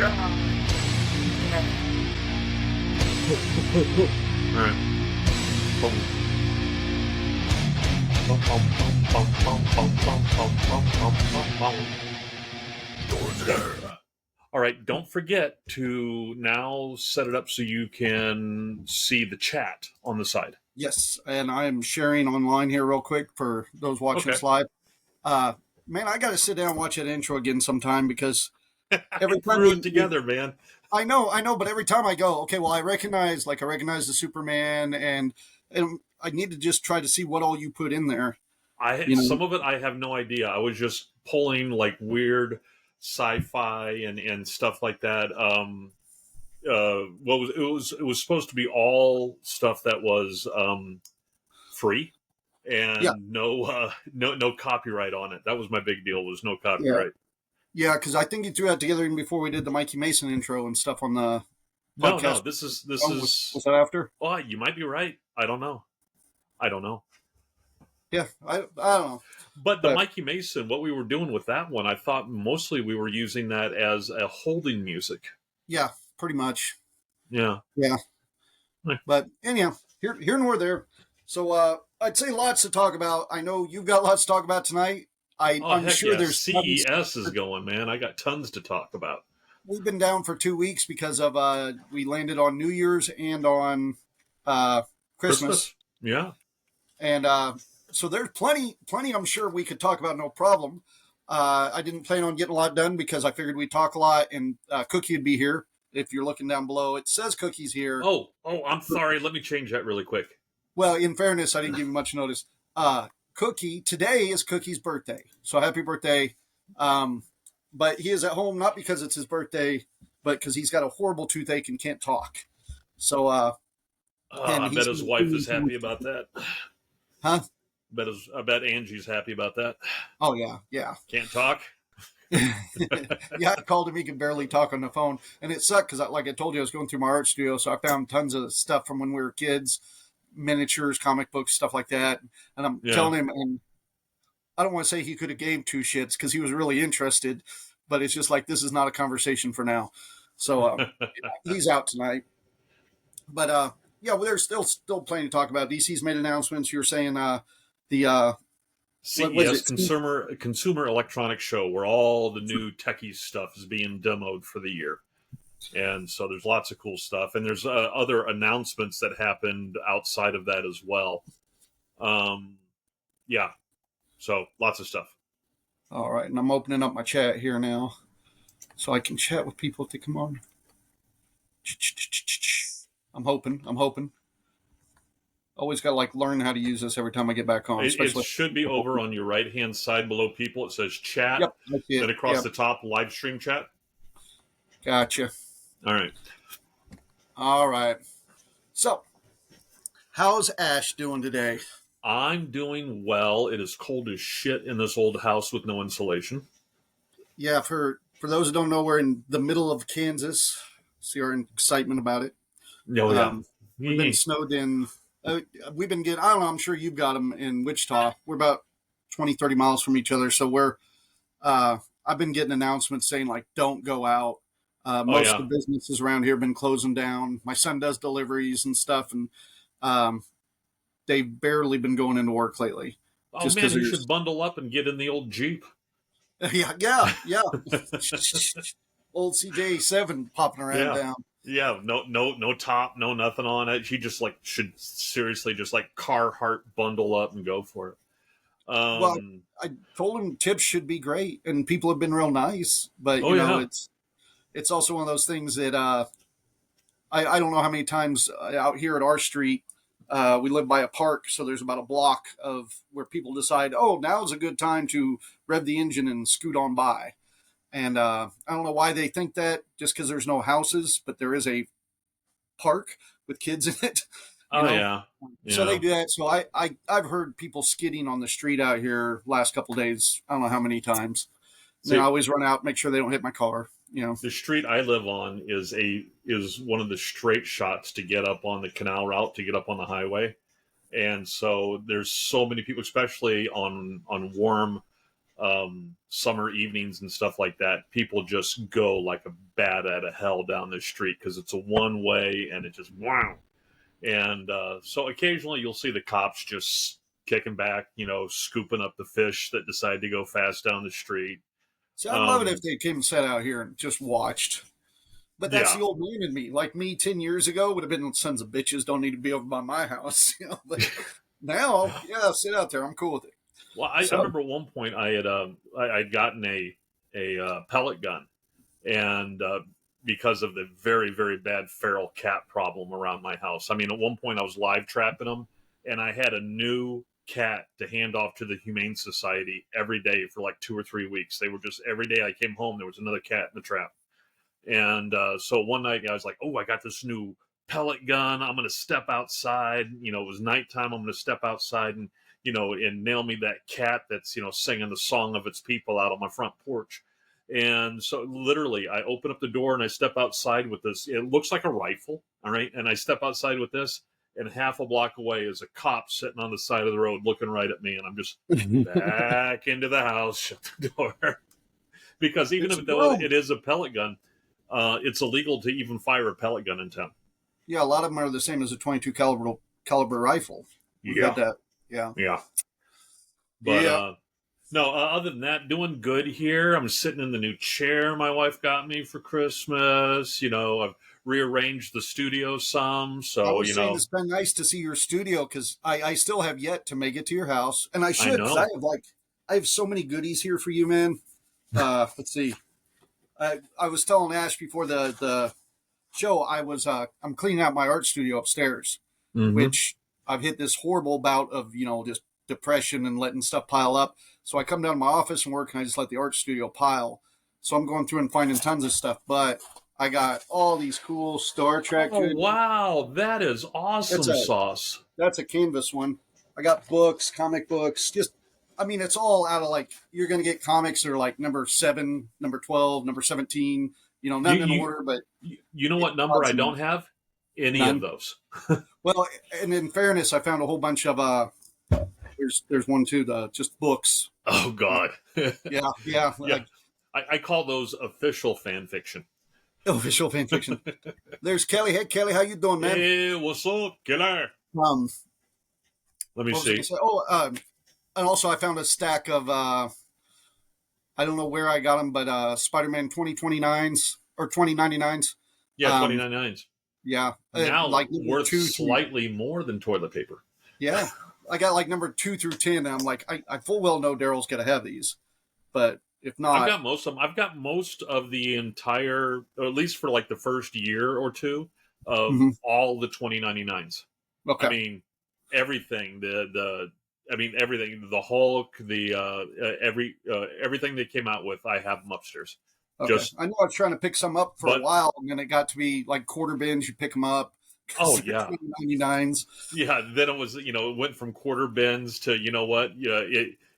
All right. Boom. Bum, bum, bum, bum, bum, bum, bum, bum, bum, bum, bum. All right, don't forget to now set it up so you can see the chat on the side. Yes, and I am sharing online here real quick for those watching us live. Man, I got to sit down and watch that intro again sometime because every time threw it together, man. I know, but every time I go, okay, well, I recognize the Superman, and I need to just try to see what all you put in there. Some of it I have no idea. I was just pulling like weird sci-fi and stuff like that. It was supposed to be all stuff that was free and no copyright on it. That was my big deal. Was no copyright. Yeah, because I think you threw that together even before we did the Mikey Mason intro and stuff on the podcast. No, this is was that after? Oh, you might be right. I don't know. Yeah, I don't know. But the Mikey Mason, what we were doing with that one, I thought mostly we were using that as a holding music. Yeah, pretty much. Yeah. But anyhow, here and we're there. So I'd say lots to talk about. I know you've got lots to talk about tonight. I'm sure there's CES is going, man. I got tons to talk about. We've been down for 2 weeks because of we landed on New Year's and on Christmas. Yeah. And so there's plenty I'm sure we could talk about, no problem. I didn't plan on getting a lot done because I figured we'd talk a lot, and Cookie would be here. If you're looking down below, it says Cookie's here. Oh, I'm sorry. Let me change that really quick. Well, in fairness, I didn't give you much notice. Cookie, today is Cookie's birthday. So happy birthday. But he is at home, not because it's his birthday, but because he's got a horrible toothache and can't talk. So, I bet his wife is happy about that. Huh? I bet Angie's happy about that. Oh, yeah. Can't talk? Yeah, I called him. He could barely talk on the phone. And it sucked because, like I told you, I was going through my art studio, so I found tons of stuff from when we were kids, miniatures, comic books, stuff like that. And I'm telling him, and I don't want to say he could have gave two shits because he was really interested, but it's just like, this is not a conversation for now. So he's out tonight. But yeah, well, there's still plenty to talk about. DC's made announcements. You were saying the CES Consumer Electronics Show, where all the new techie stuff is being demoed for the year. And so there's lots of cool stuff. And there's other announcements that happened outside of that as well. Yeah. So lots of stuff. All right. And I'm opening up my chat here now so I can chat with people if they come on. I'm hoping. Always got to learn how to use this every time I get back on. It should be over on your right-hand side below people. It says chat. Yep, I see it. Then across the top, live stream chat. Gotcha. All right. So, how's Ash doing today? I'm doing well. It is cold as shit in this old house with no insulation. Yeah, for those who don't know, we're in the middle of Kansas. See our excitement about it. We've been snowed in. We've been getting, I don't know, I'm sure you've got them in Wichita. We're about 20, 30 miles from each other. So I've been getting announcements saying, don't go out. Most of the businesses around here have been closing down. My son does deliveries and stuff, and they've barely been going into work lately. Oh, just man, you should bundle up and get in the old Jeep. Yeah. Old CJ7 popping around down. Yeah, no top, no nothing on it. He just should seriously just Carhartt bundle up and go for it. Well, I told him tips should be great, and people have been real nice. But you know, it's also one of those things that I don't know how many times out here at our street we live by a park, so there's about a block of where people decide, oh, now's a good time to rev the engine and scoot on by. And I don't know why they think that, just because there's no houses, but there is a park with kids in it. Yeah. So they do that. So I've heard people skidding on the street out here last couple of days. I don't know how many times. I always run out, make sure they don't hit my car. The street I live on is one of the straight shots to get up on the canal route, to get up on the highway. And so there's so many people, especially on warm summer evenings and stuff like that, people just go like a bat out of hell down the street because it's a one way and it just wow. And so occasionally you'll see the cops just kicking back, scooping up the fish that decide to go fast down the street. See, I'd love it if they came and sat out here and just watched. But that's Yeah. the old man in me. Like me 10 years ago would have been sons of bitches don't need to be over by my house. But now, yeah, sit out there. I'm cool with it. Well, I remember at one point I'd gotten a pellet gun, and because of the very, very bad feral cat problem around my house. I mean, at one point I was live trapping them, and I had a new cat to hand off to the Humane Society every day for like 2 or 3 weeks. They were just every day I came home there was another cat in the trap. And so one night I was like, oh, I got this new pellet gun. I'm going to step outside. It was nighttime. I'm going to step outside and nail me that cat that's singing the song of its people out on my front porch. And so literally I open up the door and I step outside with this. It looks like a rifle. All right. And I step outside with this, and half a block away is a cop sitting on the side of the road looking right at me. And I'm just back into the house, shut the door. Because even though it is a pellet gun, it's illegal to even fire a pellet gun in town. Yeah, a lot of them are the same as a 22 caliber rifle. Yeah. That. Yeah. Yeah. But no, other than that, doing good here. I'm sitting in the new chair my wife got me for Christmas. I've rearranged the studio some. So, I was saying it's been nice to see your studio because I still have yet to make it to your house. And I should, because I have so many goodies here for you, man. Let's see. I was telling Ash before the show, I'm cleaning out my art studio upstairs, which I've hit this horrible bout of, just depression and letting stuff pile up. So I come down to my office and work, and I just let the art studio pile. So I'm going through and finding tons of stuff, but I got all these cool Star Trek. Oh, wow. That is awesome sauce. That's a canvas one. I got books, comic books, it's all out of you're going to get comics that are like number 7, number 12, number 17, nothing in order, but. You know what number I don't have? Any of those. Well, and in fairness, I found a whole bunch of, there's one too, just books. Oh, God. Yeah. I call those official fan fiction. Official fan fiction. There's Kelly. Hey, Kelly, how you doing, man? Hey, what's up, killer? Let me see. And also I found a stack of, I don't know where I got them, but Spider-Man 2029s or 2099s. Yeah, 2099s. Yeah. Now worth slightly more than toilet paper. Yeah. I got number 2 through 10, and I'm like, I full well know Daryl's going to have these. But if not... I've got most of them. I've got most of the entire, or at least for the first year or two, of all the 2099s. Okay. I mean, everything. Everything. The Hulk, everything they came out with, I have them upstairs. Okay. I know I was trying to pick some up for a while, and then it got to be like quarter bins. You pick them up. Oh, yeah. 2099s. Yeah, then it was, it went from quarter bins to,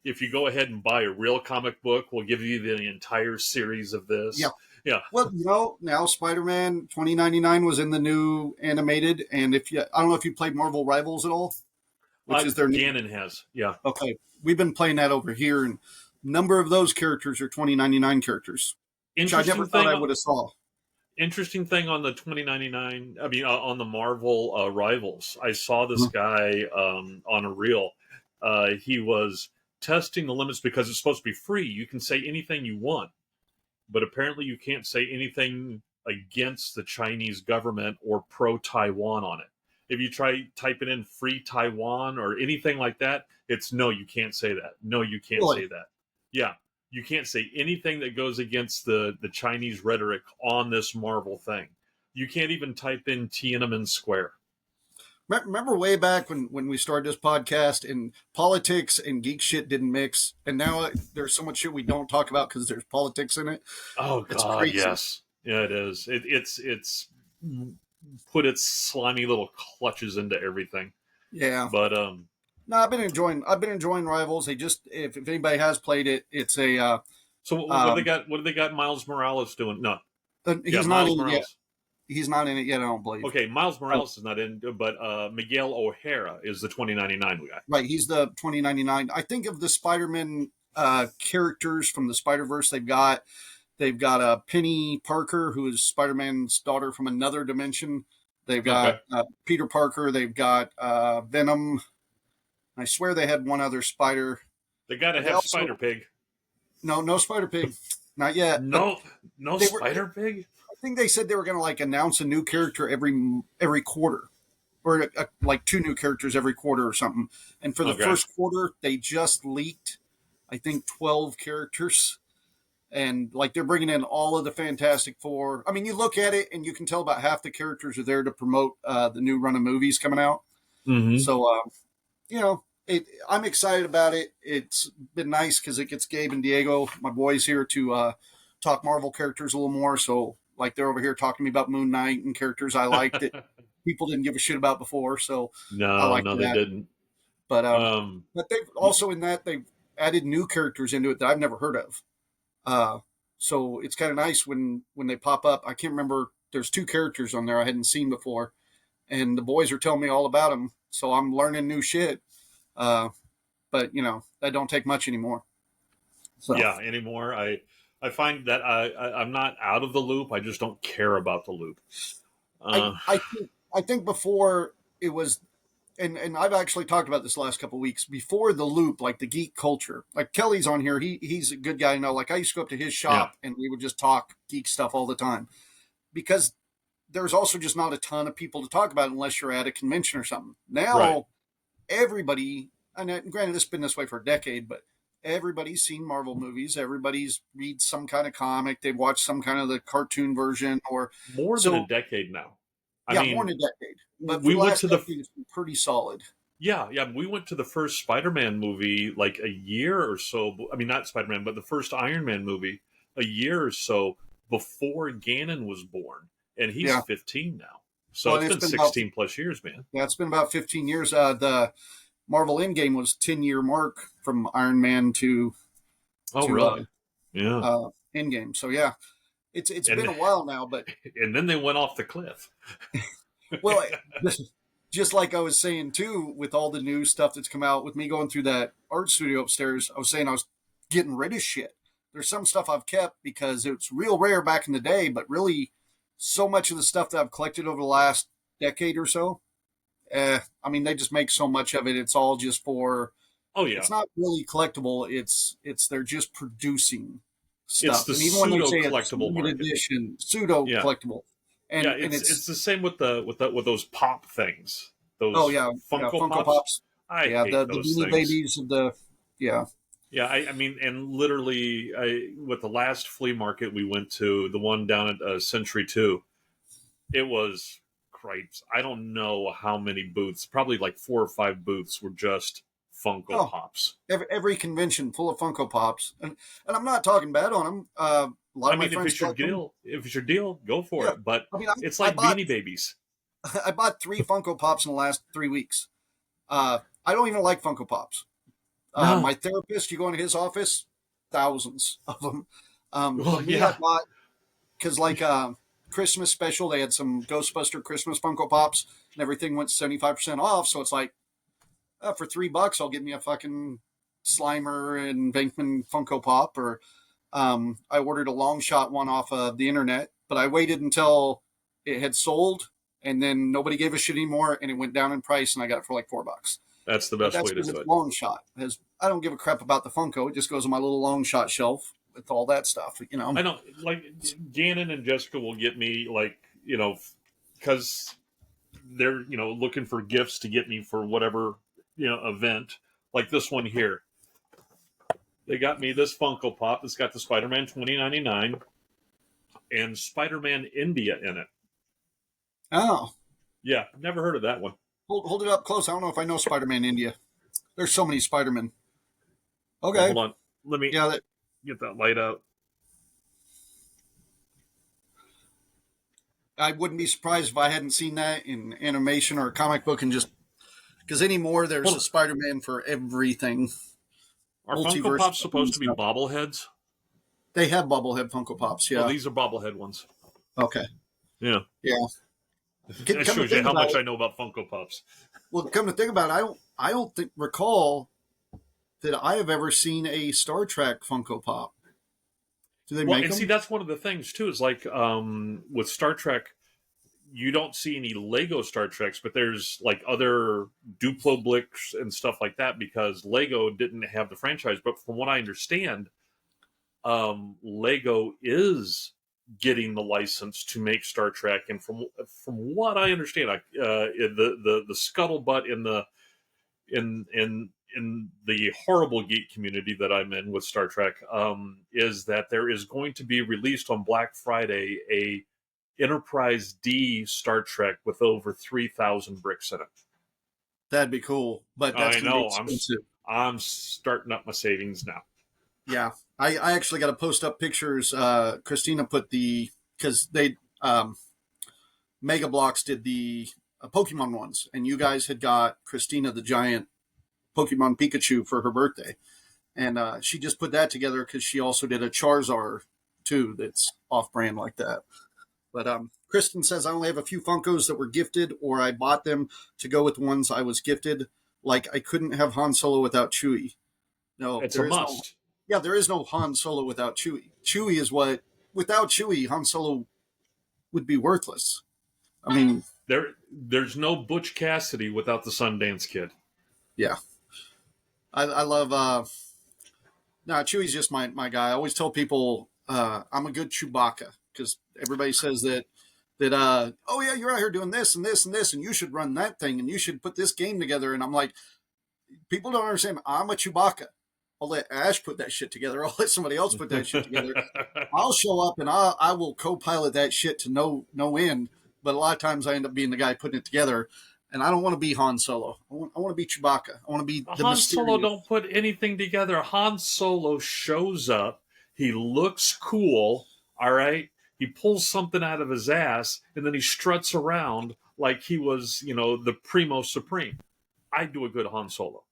if you go ahead and buy a real comic book, we'll give you the entire series of this. Yeah. Yeah. Well, now Spider-Man 2099 was in the new animated, and I don't know if you played Marvel Rivals at all, which is their Gannon has. Yeah. Okay. We've been playing that over here, and a number of those characters are 2099 characters, which I never thought I would have saw. Interesting thing on the 2099, on the Marvel Rivals, I saw this guy on a reel. He was testing the limits because it's supposed to be free. You can say anything you want, but apparently you can't say anything against the Chinese government or pro-Taiwan on it. If you try typing in free Taiwan or anything like that, it's no, you can't say that. No, you can't say that. Yeah. You can't say anything that goes against the Chinese rhetoric on this Marvel thing. You can't even type in Tiananmen Square. Remember way back when we started this podcast and politics and geek shit didn't mix, and now there's so much shit we don't talk about because there's politics in it. Oh, God, yes. Yeah, it is. It's put its slimy little clutches into everything. Yeah. But no, I've been enjoying Rivals. They just if anybody has played it, it's a. So what they got? What do they got? Miles Morales doing? No, he's not in it yet. He's not in it yet. I don't believe. Okay, Miles Morales is not in, but Miguel O'Hara is the 2099 guy. Right, he's the 2099. I think of the Spider-Man characters from the Spider-Verse. They've got Penny Parker, who is Spider-Man's daughter from another dimension. They've Okay. got Peter Parker. They've got Venom. I swear they had one other spider. They got to They have Spider also Pig. no Spider Pig, not yet. But No, no they were. Spider Pig. I think they said they were going to like announce a new character every quarter, or like two new characters every quarter or something. And for the Okay. first quarter, they just leaked, I think, 12 characters. And like they're bringing in all of the Fantastic Four. I mean, you look at it and you can tell about half the characters are there to promote the new run of movies coming out. Mm-hmm. So, I'm excited about it. It's been nice because it gets Gabe and Diego, my boys, here to talk Marvel characters a little more. So, like, they're over here talking to me about Moon Knight and characters I liked that people didn't give a shit about before. So, I No, like no, they that. didn't. But Um, but they've also in that they've added new characters into it that I've never heard of. Uh, so it's kind of nice when they pop up. I can't remember. There's two characters on there I hadn't seen before, and the boys are telling me all about them. So I'm learning new shit. Uh, but that don't take much anymore. So yeah, anymore. I find that I'm not out of the loop. I just don't care about the loop. I Uh, I think I think before it was, and I've actually talked about this the last couple of weeks. Before the loop, like the geek culture, like Kelly's on here. He's a good guy. Like I used to go up to his yeah, shop and we would just talk geek stuff all the time because there's also just not a ton of people to talk about unless you're at a convention or something. right. Now everybody, and granted, it's been this way for a decade, but everybody's seen Marvel movies. Everybody's read some kind of comic. They've watched some kind of the cartoon version, or More than a so. decade now. I Yeah, more mean, than a decade. But for we the went last to the decade, it's been pretty solid. yeah, we went to the first Spider-Man movie like a year or so. I mean, not Spider-Man, but the first Iron Man movie a year or so before Ganon was born, and he's Yeah. 15 now. So Well, it's and it's been been about 16 plus years, man. yeah, it's been about 15 years. The Marvel Endgame was 10-year mark from Iron Man Oh, to really? Yeah. Endgame. So yeah, it's been And a while now, but and then they went off the cliff. well, just like I was saying too, with all the new stuff that's come out, with me going through that art studio upstairs, I was saying I was getting rid of shit. There's some stuff I've kept because it's real rare back in the day, but really, so much of the stuff that I've collected over the last decade or so, I mean, they just make so much of it. It's all just for. Oh yeah, It's not really collectible. It's they're just producing it's stuff, the and even when they pseudo say it's collectible limited market. edition, pseudo Yeah, collectible, yeah. and It's it's the same with with those pop things, oh those yeah, Funko Funko Pops. Pops. I Yeah, hate the those Beanie things. Babies of the yeah. Yeah, I mean, and literally, with the last flea market we went to, the one down at Century Two, it was cripes. I don't know how many booths, probably like 4 or 5 booths, were just Funko Oh, Pops. every convention full of Funko Pops, and I'm not talking bad on them. A lot I of my mean, friends collect them. if it's your deal, go for Yeah, it. But I mean, it's I like bought Beanie Babies. I bought 3 Funko Pops in the last 3 weeks. I don't even like Funko Pops. My No, therapist, you go into his office, thousands of them. well, But me, I yeah, bought because like Christmas special, they had some Ghostbuster Christmas Funko Pops, and everything went 75% off. So it's like for $3, I'll get me a fucking Slimer and Bankman Funko Pop, or I ordered a long shot one off of the internet, but I waited until it had sold, and then nobody gave a shit anymore, and it went down in price, and I got it for like $4. that's the But best that's way to because do it's it. long shot. Because I don't give a crap about the Funko. It just goes on my little long shot shelf with all that stuff. I know, like Gannon and Jessica will get me like because they're looking for gifts to get me for whatever event. Like this one here, they got me this Funko Pop. It's got the Spider-Man 2099 and Spider-Man India in it. Oh, Yeah, never heard of that one. hold it up close. I don't know if I know Spider-Man India. There's so many Spider-Man. Well, Okay. hold on. Let me Yeah, get that light out. I wouldn't be surprised if I hadn't seen that in animation or a comic book, and just because anymore there's Hold a on. Spider-Man for everything. Are Funko Multiverse Pops supposed to be stuff. bobbleheads? They have bobblehead Funko Pops. Oh, Yeah. these are bobblehead ones. Okay. Yeah. Yeah. That Come to shows you think how about much it, I know about Funko Pops. well, come to think about it, I don't recall that I have ever seen a Star Trek Funko Pop. Do they Well, make and see, them? that's one of the things too. Is like with Star Trek, you don't see any Lego Star Treks, but there's like other Duplo Blicks and stuff like that because Lego didn't have the franchise. But from what I understand, Lego is getting the license to make Star Trek, and from what I understand, the scuttlebutt in the horrible geek community that I'm in with Star Trek is that there is going to be released on Black Friday a Enterprise D Star Trek with over 3,000 bricks in it. That'd be cool, but that's I going to be know. expensive. I'm starting up my savings now. Yeah, I actually got to post up pictures. Christina put because they Mega Bloks did the Pokemon ones, and you guys had got Christina the giant Pokemon Pikachu for her birthday, and she just put that together because she also did a Charizard too that's off brand like that. But Kristen says I only have a few Funkos that were gifted, or I bought them to go with the ones I was gifted. Like I couldn't have Han Solo without Chewie. No, It's a there is no. must. Yeah, there is no Han Solo without Chewie. Chewie is what. Without Chewie, Han Solo would be worthless. I mean, There's no Butch Cassidy without the Sundance Kid. yeah, I love. Chewie's just my guy. I always tell people I'm a good Chewbacca because everybody says that oh yeah, you're out here doing this and this and this, and you should run that thing, and you should put this game together. And I'm like, people don't understand. I'm a Chewbacca. I'll let Ash put that shit together. I'll let somebody else put that shit together. I'll show up and I will co-pilot that shit to no end. But a lot of times I end up being the guy putting it together, and I don't want to be Han Solo. I want to be Chewbacca. I want to be the Han Solo mysterious. don't put anything together. Han Solo shows up. He looks cool. All right. He pulls something out of his ass, and then he struts around like he was, the primo supreme. I do a good Han Solo.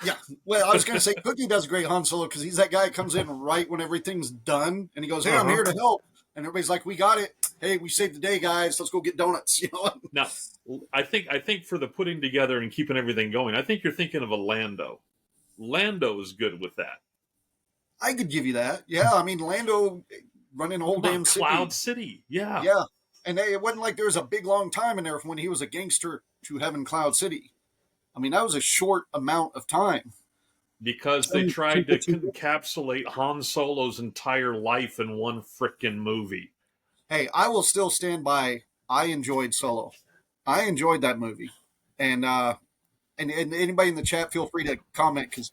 Yeah. Well, I was going to say Cookie does a great Han Solo because he's that guy that comes in right when everything's done, and he goes, "Hey, I'm here to help," and everybody's like, "We got it. Hey, we saved the day, guys. Let's go get donuts." Now, I think for the putting together and keeping everything going, I think you're thinking of a Lando. Lando is good with that. I could give you that. Yeah, I mean Lando running a whole damn city. Cloud City. Yeah. Yeah, and it wasn't like there was a big long time in there from when he was a gangster to having Cloud City. I mean that was a short amount of time. Because they tried to encapsulate Han Solo's entire life in one frickin' movie. Hey, I will still stand by. I enjoyed Solo. I enjoyed that movie, and anybody in the chat, feel free to comment because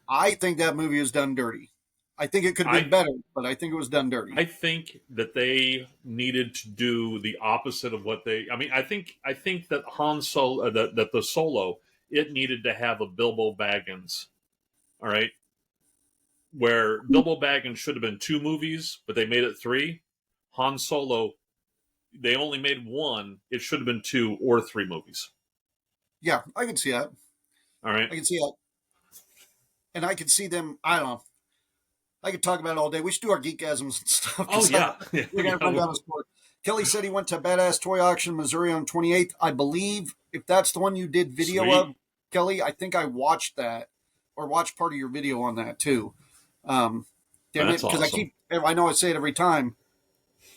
I think that movie was done dirty. I think it could have been better, but I think it was done dirty. I think that they needed to do the opposite of what they. I mean, I think that Han Solo, that the Solo, it needed to have a Bilbo Baggins. All right, where Bilbo Baggins should have been 2 movies, but they made it 3. Han Solo, they only made 1. It should have been 2 or 3 movies. Yeah, I can see that. All right, I can see that, and I can see them. I don't know. I could talk about it all day. We should do our geekasms and stuff. Oh yeah, we got to run down the sport. Kelly said he went to Badass Toy Auction, Missouri on 28th. I believe if that's the one you did video Sweet. of, Kelly, I think I watched that or watched part of your video on that too. Damn That's it, because awesome. I know I say it every time.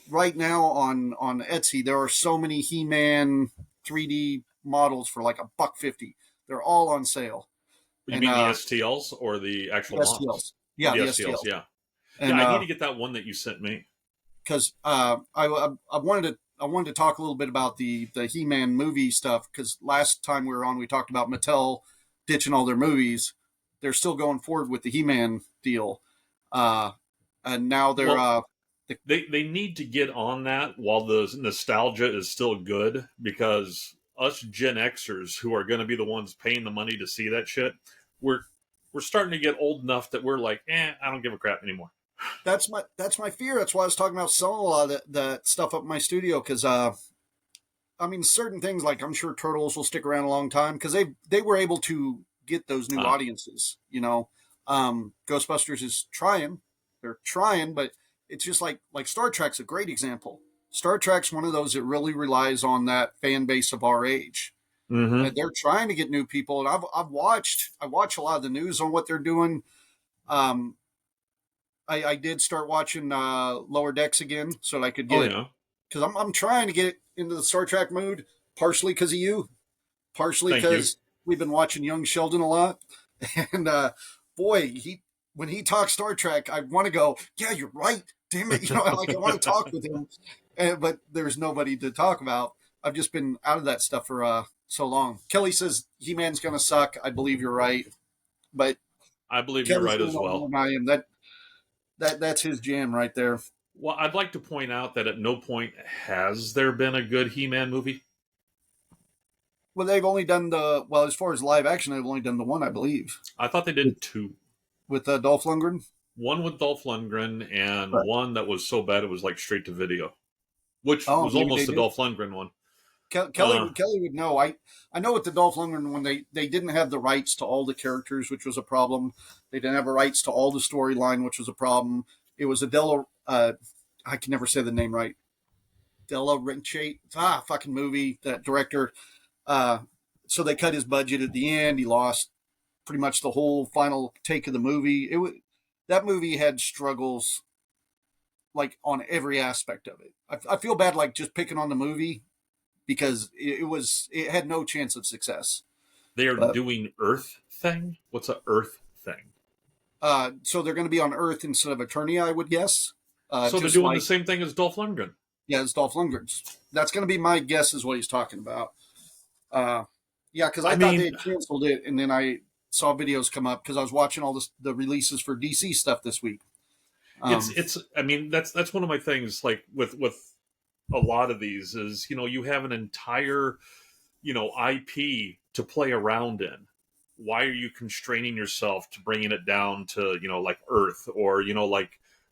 Right now on Etsy, there are so many He-Man 3D models for like $1.50. They're all on sale. You mean the STLs or the actual STLs? models? Yeah, the the STLs. STLs. Yeah. And, I need to get that one that you sent me. Because I wanted to talk a little bit about the He-Man movie stuff. Because last time we were on, we talked about Mattel ditching all their movies. They're still going forward with the He-Man deal, and now they're they need to get on that while the nostalgia is still good, because us Gen Xers who are going to be the ones paying the money to see that shit, we're starting to get old enough that we're like, I don't give a crap anymore. That's my fear. That's why I was talking about selling a lot of that stuff up in my studio. Because I mean, certain things like I'm sure Turtles will stick around a long time because they were able to get those new audiences. Ghostbusters is trying. They're trying, but it's just like Star Trek's a great example. Star Trek's one of those that really relies on that fan base of our age. Mm-hmm. They're trying to get new people, and I watch a lot of the news on what they're doing. Um, I did start watching Lower Decks again so that I could Oh get, yeah. because I'm trying to get into the Star Trek mood, partially because of you, partially Thank you. because we've been watching Young Sheldon a lot, and boy, he when he talks Star Trek, I want to go, yeah, you're right, damn it, I want to talk with him, but there's nobody to talk about. I've just been out of that stuff for so long. Kelly says He-Man's gonna suck. I believe you're right, but I believe you're Kelly's right gonna as know more well. than I am. That's his jam right there. Well, I'd like to point out that at no point has there been a good He-Man movie. Well, they've only done as far as live action, they've only done the one, I believe, I thought they with did two. Dolph Lundgren. One with Dolph Lundgren and But one that was so bad it was like straight to video, which oh, was maybe they almost the did. Dolph Lundgren one. Kelly would know. I know with the Dolph Lundgren when they didn't have the rights to all the characters, which was a problem. They didn't have the rights to all the storyline, which was a problem. It was Adela. I can never say the name right. Della Renchate. Fucking movie. That director. Uh, so they cut his budget at the end. He lost pretty much the whole final take of the movie. That movie had struggles like on every aspect of it. I feel bad like just picking on the movie because it had no chance of success. They are But doing Earth thing. What's a Earth thing? so they're going to be on Earth instead of Eternia, I would guess. So they're Just doing the like same thing as Dolph Lundgren. yeah, it's Dolph Lundgren's. That's going to be my guess is what he's talking about. Uh, yeah, because I I thought they mean, had canceled it, and then I saw videos come up because I was watching all the releases for DC stuff this week. Um, it's. I mean, that's one of my things. Like with a lot of these is you have an entire IP to play around in. Why are you constraining yourself to bringing it down to like Earth or like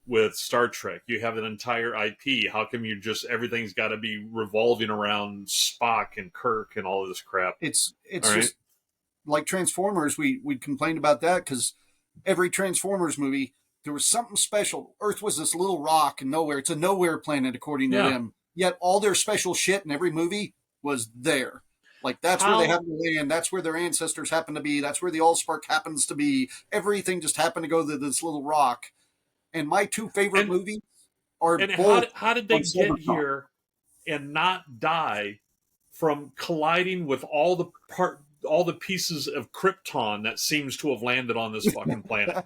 with Star Trek you have an entire IP? How come you just everything's got to be revolving around Spock and Kirk and all of this crap? it's All right. just like Transformers. We complained about that because every Transformers movie there was something special. Earth was this little rock and nowhere. It's a nowhere planet according to Yeah. them. Yet all their special shit in every movie was there. Like that's where they How happen to land. That's where their ancestors happen to be. That's where the Allspark happens to be. Everything just happened to go to this little rock. And my two favorite and movies are and both how did they on get Silvertop. here and not die from colliding with all the pieces of Krypton that seems to have landed on this fucking planet?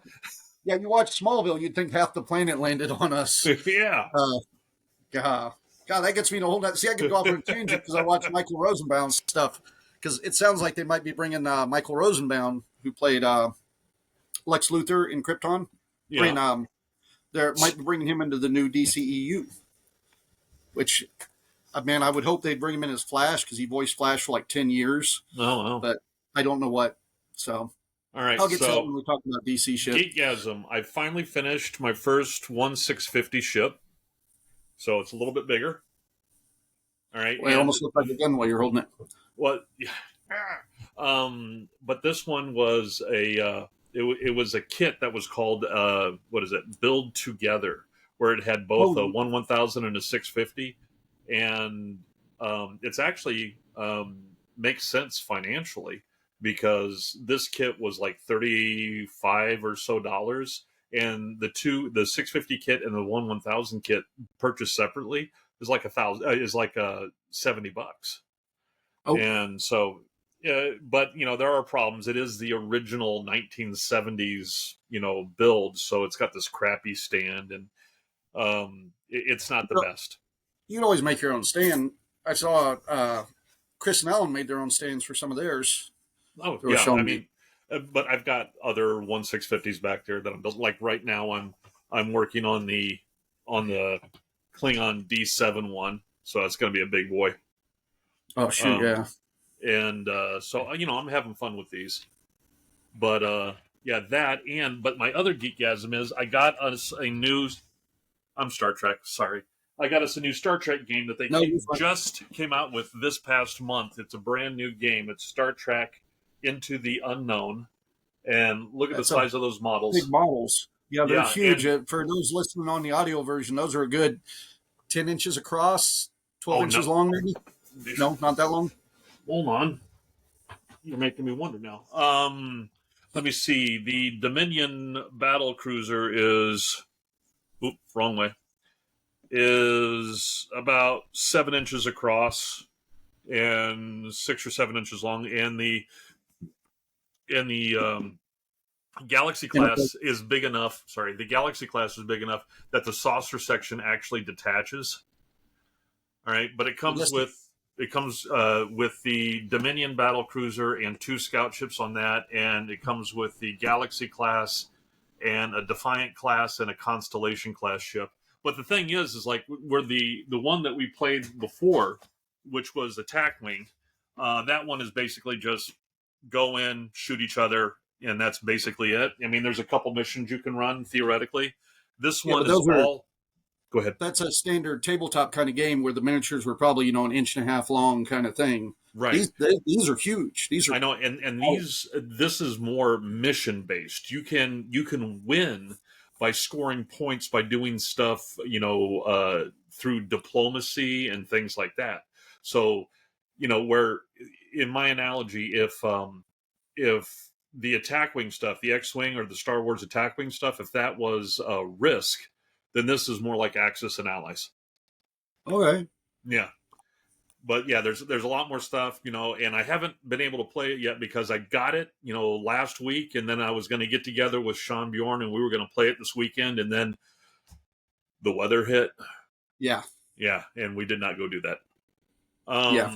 Yeah, you watch Smallville, you'd think half the planet landed on us. Yeah. Uh, God, that gets me to hold that. See, I could go off on a tangent because I watch Michael Rosenbaum's stuff. Because it sounds like they might be bringing Michael Rosenbaum, who played Lex Luthor in Krypton. Yeah. They might be bringing him into the new DCEU. Which, man, I would hope they'd bring him in as Flash because he voiced Flash for like 10 years. No, no. But I don't know what. So All right, I'll get to that so when we talk about DC shit. Geekgasm. I finally finished my first 1/650 ship, so it's a little bit bigger. All right, Well, it and almost looks like a gun while you're holding it. what? But this one was it was a kit that was called what is it? Build Together, where it had both a Oh, 1/1000 and a 650, and it's actually makes sense financially because this kit was like 35 or so dollars, and the 650 kit and the 1/1000 kit purchased separately is like $70. oh, And so but there are problems. It is the original 1970s build, so it's got this crappy stand, and it's not the best. you can always make your own stand. I saw Chris and Alan made their own stands for some of theirs. Oh They were yeah, I showing me. mean, but I've got other 1/650s back there that I'm building. Like right now, I'm working on the Klingon D7 one, so that's going to be a big boy. Oh shoot, Um, yeah. and so I'm having fun with these. But yeah, but my other geekgasm is I got us a new. I'm Star Trek. Sorry, I got us a new Star Trek game that they No, you're fine. just came out with this past month. It's a brand new game. It's Star Trek Into the Unknown, and look at the That's a size of those big models. models. Yeah, they're Yeah, huge. and For those listening on the audio version, those are a good 10 inches across, 12 oh inches no, long, maybe. No, not that long. hold on. You're making me wonder now. Let me see. The Dominion battle cruiser is, wrong way, is about 7 inches across and 6 or 7 inches long, and the Galaxy class is big enough. Sorry, the Galaxy class is big enough that the saucer section actually detaches. All right, but it comes with the Dominion battle cruiser and 2 scout ships on that, and it comes with the Galaxy class and a Defiant class and a Constellation class ship. But the thing is like where the one that we played before, which was Attack Wing, that one is basically just go in, shoot each other, and that's basically it. I mean, there's a couple missions you can run theoretically. This one is all. Go ahead. That's a standard tabletop kind of game where the miniatures were probably, 1.5 inches long kind of thing. Right. These are huge. These are. I know, and this is more mission based. You can win by scoring points by doing stuff, through diplomacy and things like that. So, where in my analogy, if the Attack Wing stuff, the X-Wing or the Star Wars Attack Wing stuff, if that was Risk, then this is more like Axis and Allies. Okay. Yeah. But yeah, there's a lot more stuff, and I haven't been able to play it yet because I got it, last week, and then I was going to get together with Sean Bjorn and we were going to play it this weekend, and then the weather hit. Yeah. Yeah, and we did not go do that. Yeah.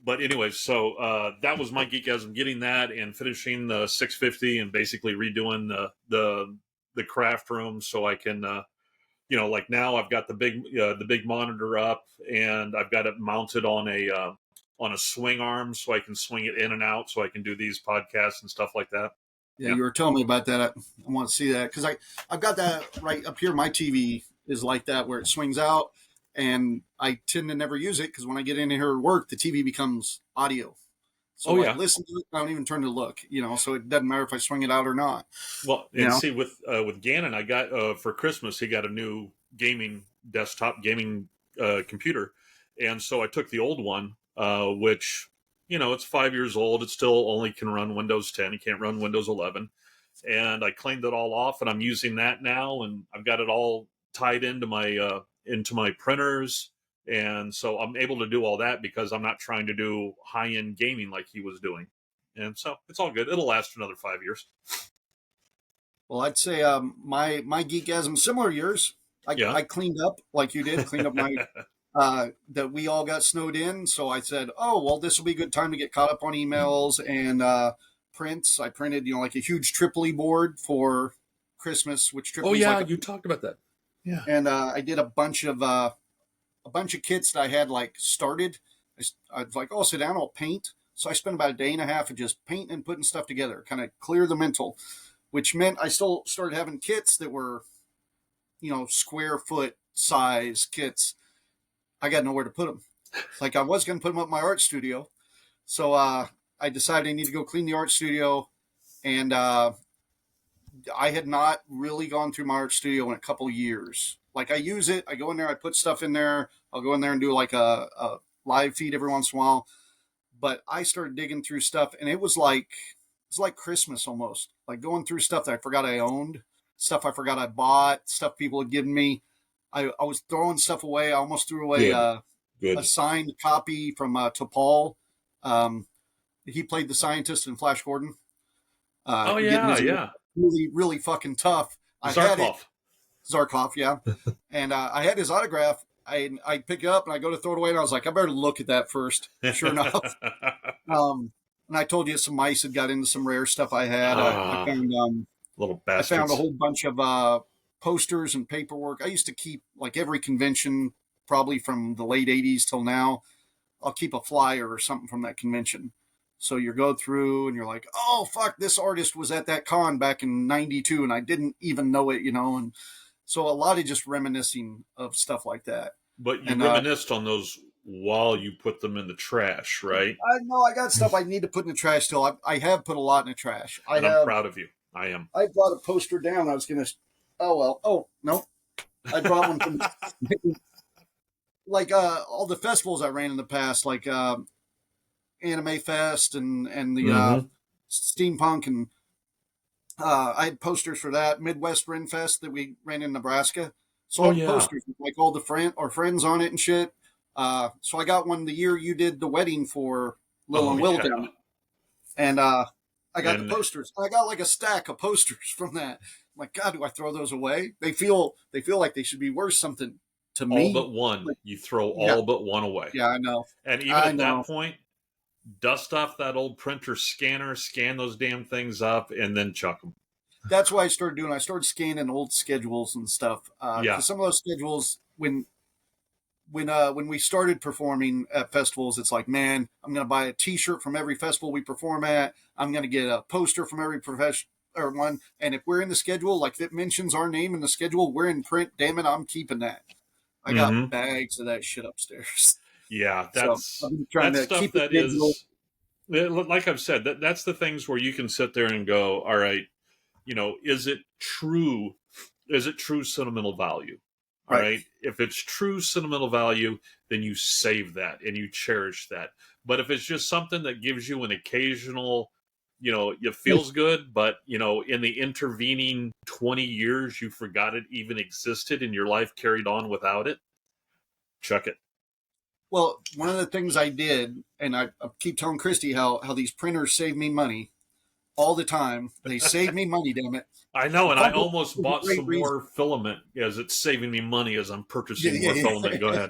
But anyway, so that was my geekasm, getting that and finishing the 650 and basically redoing the craft room so I can, like now I've got the big monitor up and I've got it mounted on a swing arm so I can swing it in and out so I can do these podcasts and stuff like that. Yeah, you were telling me about that. I want to see that because I've got that right up here. My TV is like that where it swings out. And I tend to never use it because when I get in here to work, the TV becomes audio. So listen to it, I don't even turn to look, so it doesn't matter if I swing it out or not. Well, and see, with Gannon, I got for Christmas, he got a new desktop gaming computer. And so I took the old one, which, it's 5 years old. It still only can run Windows 10. It can't run Windows 11. And I cleaned it all off and I'm using that now. And I've got it all tied into my printers, and so I'm able to do all that because I'm not trying to do high-end gaming like he was doing, and so it's all good. It'll last another 5 years. Well, I'd say my geekasm similar to yours. I cleaned up like you did, cleaned up my that we all got snowed in, so I said, oh well, this will be a good time to get caught up on emails and prints. I printed like a huge Tripoli board for Christmas, which Tripoli you talked about that. Yeah, and I did a bunch of kits that I had started. I was like, oh, sit down, I'll paint. So I spent about a day and a half of just painting and putting stuff together, kind of clear the mental, which meant I still started having kits that were, square foot size kits. I got nowhere to put them. Like I was going to put them up in my art studio. So I decided I need to go clean the art studio. And I had not really gone through my art studio in a couple of years. Like I use it, I go in there, I put stuff in there. I'll go in there and do like a live feed every once in a while. But I started digging through stuff, and it was like Christmas almost. Like going through stuff that I forgot I owned, stuff I forgot I bought, stuff people had given me. I was throwing stuff away. I almost threw away a signed copy from T'Pol. He played the scientist in Flash Gordon. Really, really fucking tough. Zarkov, yeah. And I had his autograph. I pick it up and I go to throw it away, and I was like, I better look at that first. Sure enough. And I told you some mice had got into some rare stuff I had. I found little bastards. I found a whole bunch of posters and paperwork. I used to keep like every convention, probably from the late '80s till now. I'll keep a flyer or something from that convention. So you go through and you're like, oh, fuck, this artist was at that con back in 92 and I didn't even know it, and so a lot of just reminiscing of stuff like that. But you reminisced on those while you put them in the trash, right? I know I got stuff I need to put in the trash still. I have put a lot in the trash. I'm proud of you. I am. I brought a poster down. I was going to, oh, no. I brought one from, like all the festivals I ran in the past, like Anime Fest and the Mm-hmm. steampunk, and I had posters for that Midwest Ren Fest that we ran in Nebraska. So Oh all the yeah. posters with like all the friends on it and shit. So I got one the year you did the wedding for Lil Oh and Will yeah. down, and I got the And posters. I got like a stack of posters from that. I'm like, God, do I throw those away? They feel like they should be worth something to all me. but one, Like, you throw yeah, all but one away. yeah, I know, And even I at that know. point, dust off that old printer scanner, scan those damn things up, and then chuck them. That's what I started doing. I started scanning old schedules and stuff Yeah. because some of those schedules, when we started performing at festivals, it's like, man, I'm going to buy a T-shirt from every festival we perform at. I'm going to get a poster from every profession or one. And if we're in the schedule, like if it mentions our name in the schedule, we're in print. Damn it, I'm keeping that. I got Mm-hmm. bags of that shit upstairs. Yeah, So I've been trying that's to stuff keep it that digital. is, like I've said, that's the things where you can sit there and go, all right, is it true? Is it true sentimental value? All Right. right. If it's true sentimental value, then you save that and you cherish that. But if it's just something that gives you an occasional, it feels good, but in the intervening 20 years, you forgot it even existed and your life carried on without it, chuck it. Well, one of the things I did, and I keep telling Christy how these printers save me money all the time. They save me money, damn it. I know, The and I company almost is a bought great some reason. more filament as it's saving me money as I'm Yeah, purchasing more yeah, filament. Go yeah.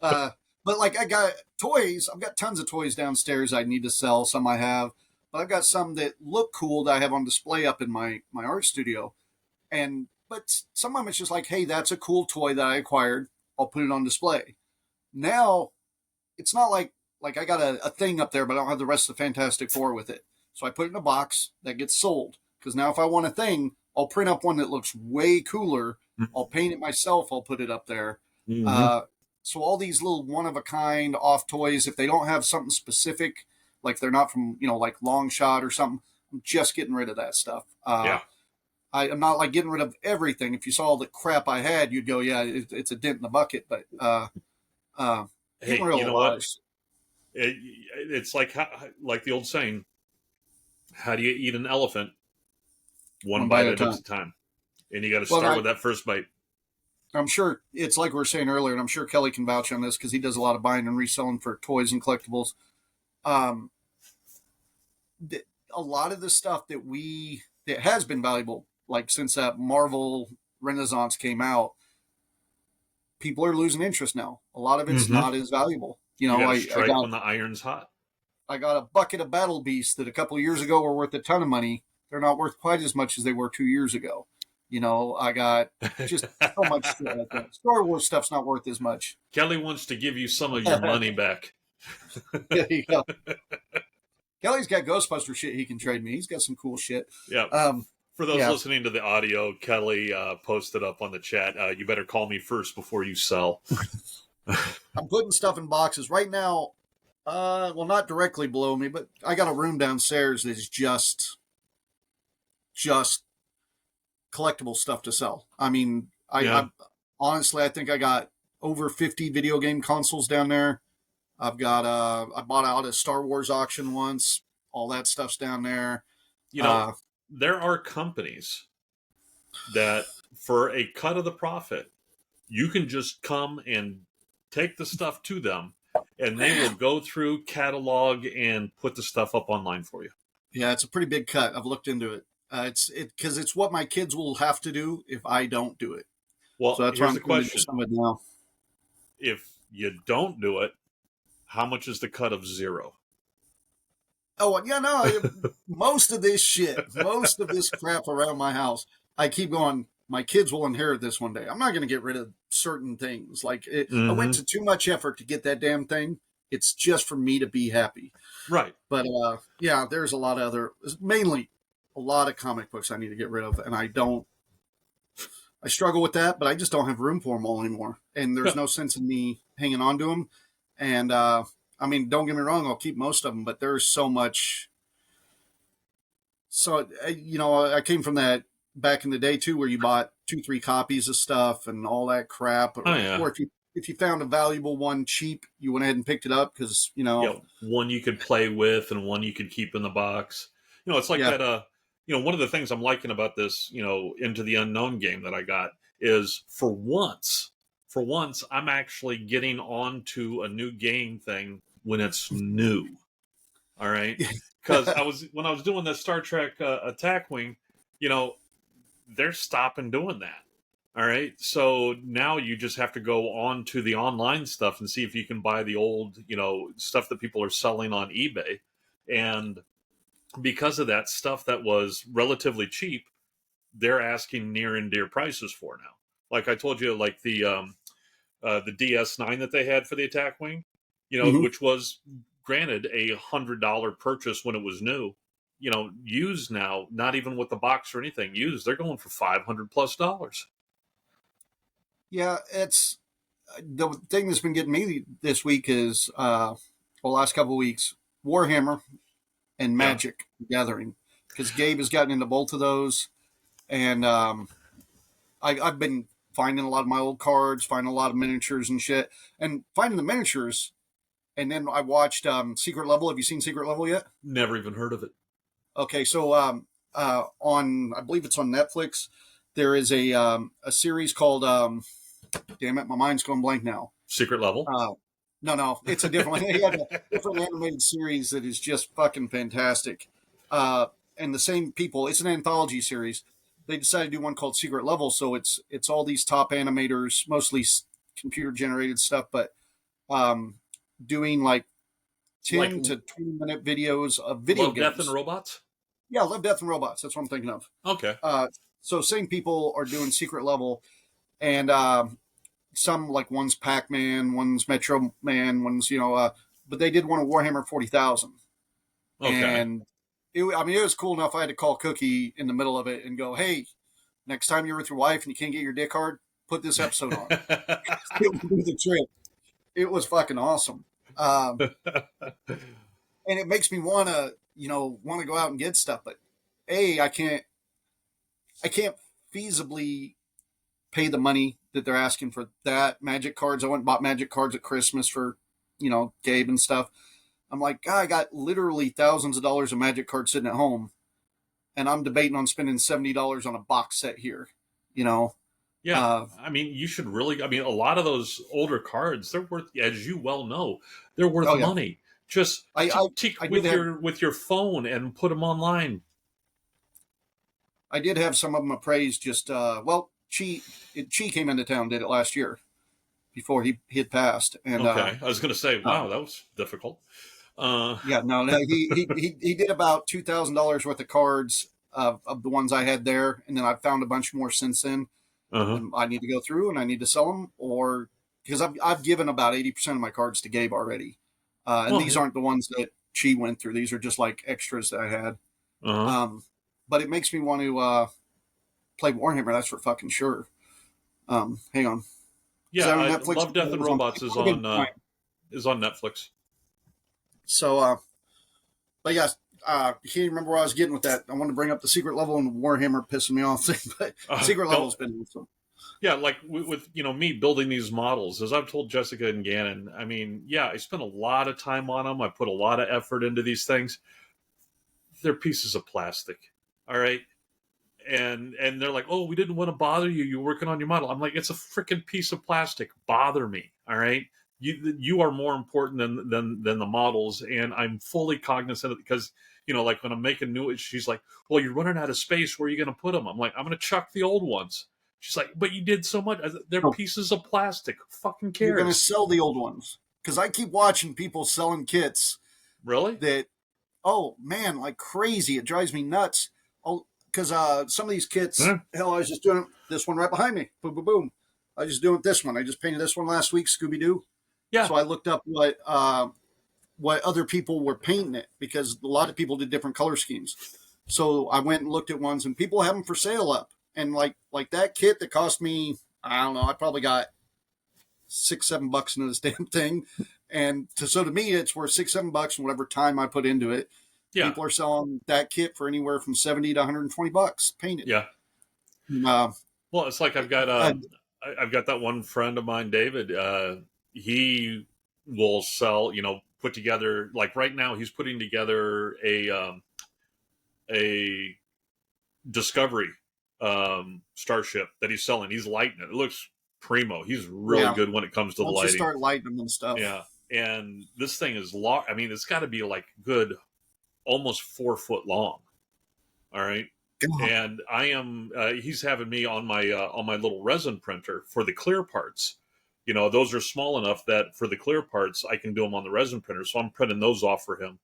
ahead. But like I got toys. I've got tons of toys downstairs I need to sell. Some I have, but I've got some that look cool that I have on display up in my art studio. And but some of them it's just like, hey, that's a cool toy that I acquired. I'll put it on display. Now it's not like I got a thing up there, but I don't have the rest of the Fantastic Four with it. So I put it in a box that gets sold. Because now if I want a thing, I'll print up one that looks way cooler. I'll paint it myself. I'll put it up there. Mm-hmm. Uh, so all these little one of a kind off toys, if they don't have something specific, like they're not from like Long Shot or something, I'm just getting rid of that stuff. Yeah. I am not like getting rid of everything. If you saw all the crap I had, you'd go, yeah, it's a dent in the bucket. But getting Hey, rid of you a know lot what? of shit. It's like the old saying: "How do you eat an elephant? One One bite bite at a at a time. time." And you got to Well, start with that first bite. I'm sure it's like we were saying earlier, and I'm sure Kelly can vouch on this because he does a lot of buying and reselling for toys and collectibles. Um, a lot of the stuff that has been valuable, like since that Marvel Renaissance came out, people are losing interest now. A lot of it's Mm-hmm. not as valuable. You You know, got to I strike got when the iron's hot. I got a bucket of Battle Beasts that a couple of years ago were worth a ton of money. They're not worth quite as much as they were 2 years ago. I got just so much shit like that. Star Wars stuff's not worth as much. Kelly wants to give you some of your money back. There you go. Kelly's got Ghostbuster shit he can trade me. He's got some cool shit. Yeah. Um, For those yeah, listening to the audio, Kelly posted up on the chat. You better call me first before you sell. I'm putting stuff in boxes right now. Well, not directly below me, but I got a room downstairs that's just collectible stuff to sell. I mean, Yeah. I honestly, I think I got over 50 video game consoles down there. I've got I bought out a Star Wars auction once. All that stuff's down there. You know, Uh, there are companies that, for a cut of the profit, you can just come and take the stuff to them and they will go through, catalog, and put the stuff up online for you. yeah, it's a pretty big cut. I've looked into it. It's because it's what my kids will have to do if I don't do it. So Well, that's why here's I'm the trying to do question. some of it now. If you don't do it, how much is the cut of zero? Oh, yeah, no, most of this shit, most of this crap around my house, I keep going, my kids will inherit this one day. I'm not going to get rid of certain things. I went Mm-hmm. to too much effort to get that damn thing. It's just for me to be happy. Right. But yeah, there's a lot of mainly a lot of comic books I need to get rid of. And I struggle with that, but I just don't have room for them all anymore. And there's Yeah. no sense in me hanging on to them. And I mean, don't get me wrong, I'll keep most of them, but there's so much. So, I came from that back in the day too, where you bought 2, 3 copies of stuff and all that crap. Oh, Or yeah. if you found a valuable one cheap, you went ahead and picked it up because one you could play with and one you could keep in the box. It's like yeah. that. One of the things I'm liking about this, Into the Unknown game that I got is for once, I'm actually getting onto a new game thing when it's new. All right, because when I was doing the Star Trek Attack Wing, you know, they're stopping doing that. All right, so now you just have to go on to the online stuff and see if you can buy the old, stuff that people are selling on eBay, and because of that stuff that was relatively cheap, they're asking near and dear prices for now. Like I told you, like the DS9 that they had for the Attack Wing, Mm-hmm. which was granted $100 purchase when it was new. Used now, not even with the box or anything, used, they're going for $500+. Yeah, it's the thing that's been getting me this week is last couple of weeks, Warhammer and Yeah, Magic Gathering, because Gabe has gotten into both of those, and I've been finding a lot of my old cards, finding a lot of miniatures and shit, and finding the miniatures. And then I watched Secret Level. Have you seen Secret Level yet? never even heard of it. Okay, so on I believe it's on Netflix. There is a series called damn it, my mind's going blank now. Secret Level. No, it's a different one. They have a different animated series that is just fucking fantastic. And the same people, it's an anthology series. They decided to do one called Secret Level, so it's all these top animators, mostly computer generated stuff, but um, doing like Like 10 to 20 minute videos of video Love, Death, and games. Robots. Yeah, Love, Death, and Robots. That's what I'm thinking of. Okay. So same people are doing Secret Level, and some like one's Pac-Man, one's Metro Man, one's but they did one of Warhammer 40,000, Okay. and it was cool enough. I had to call Cookie in the middle of it and go, "Hey, next time you're with your wife and you can't get your dick hard, put this episode on. It will do the trick." It was fucking awesome, and it makes me want to go out and get stuff, but I can't feasibly pay the money that they're asking for that. Magic cards. I went and bought magic cards at Christmas for, Gabe and stuff. I'm like, God, I got literally thousands of dollars of magic cards sitting at home, and I'm debating on spending $70 on a box set here. You know, Yeah, uh, I mean, you should really. I mean, a lot of those older cards, they're worth, as you well know, they're worth oh yeah, money. Just I I, I did with have your phone and put them online. I did have some of them appraised. Just Chi came into town, did it last year before he had passed, and Okay, I was going to say, uh, wow, that was difficult. Uh, yeah, no, he did about $2,000 worth of cards of the ones I had there, and then I've found a bunch more since then. huh. And I need to go through and I need to sell them, or because I've given about 80% of my cards to Gabe already, and Well, these aren't the ones that she went through. These are just like extras that I had. uh huh. Um, but it makes me want to play Warhammer. That's for fucking sure. Hang on, because Yeah, I on I Netflix. Love, Death, It and was on. Robots It might have been Prime. is on Netflix. So, but yeah, I can't remember where I was getting with that. I wanted to bring up the Secret Level and Warhammer pissing me off thing, but Secret No, Level's been awesome. yeah, like with me building these models, as I've told Jessica and Gannon. I mean, yeah, I spent a lot of time on them. I put a lot of effort into these things. They're pieces of plastic. All right. And they're like, oh, we didn't want to bother you. You're working on your model. I'm like, it's a freaking piece of plastic. Bother me. All right. You are more important than the models. And I'm fully cognizant of it because, like when I'm making new, she's like, well, you're running out of space. Where are you going to put them? I'm like, I'm going to chuck the old ones. She's like, but you did so much. They're So pieces of plastic. Who fucking you're going to cares? sell the old ones because I keep watching people selling kits Really? that, oh man, like crazy. It drives me nuts. Oh, because some of these kits, Huh? hell, I was just doing this one right behind me. Boom, boom, boom. I was just doing this one. I just painted this one last week, Scooby Doo. Yeah. So I looked up what other people were painting it because a lot of people did different color schemes. So I went and looked at ones, and people have them for sale up. And like that kit that cost me, I don't know, I probably got $6-7 into this damn thing. And so to me, it's worth $6-7 and whatever time I put into it. Yeah. People are selling that kit for anywhere from $70 to $120 painted. Yeah. Uh, Well, it's like I've got uh, I've got that one friend of mine, David. He will sell, put together, like right now, he's putting together a Discovery starship that he's selling. He's lighting it. It looks primo. He's really Yeah. good when it comes to the Once you lighting. start lighting them and stuff. Yeah, and this thing is long. I mean, it's got to be like good, almost 4 foot long. All right. God. And I am. He's having me on my little resin printer for the clear parts. Those are small enough that for the clear parts, I can do them on the resin printer. So I'm printing those off for him,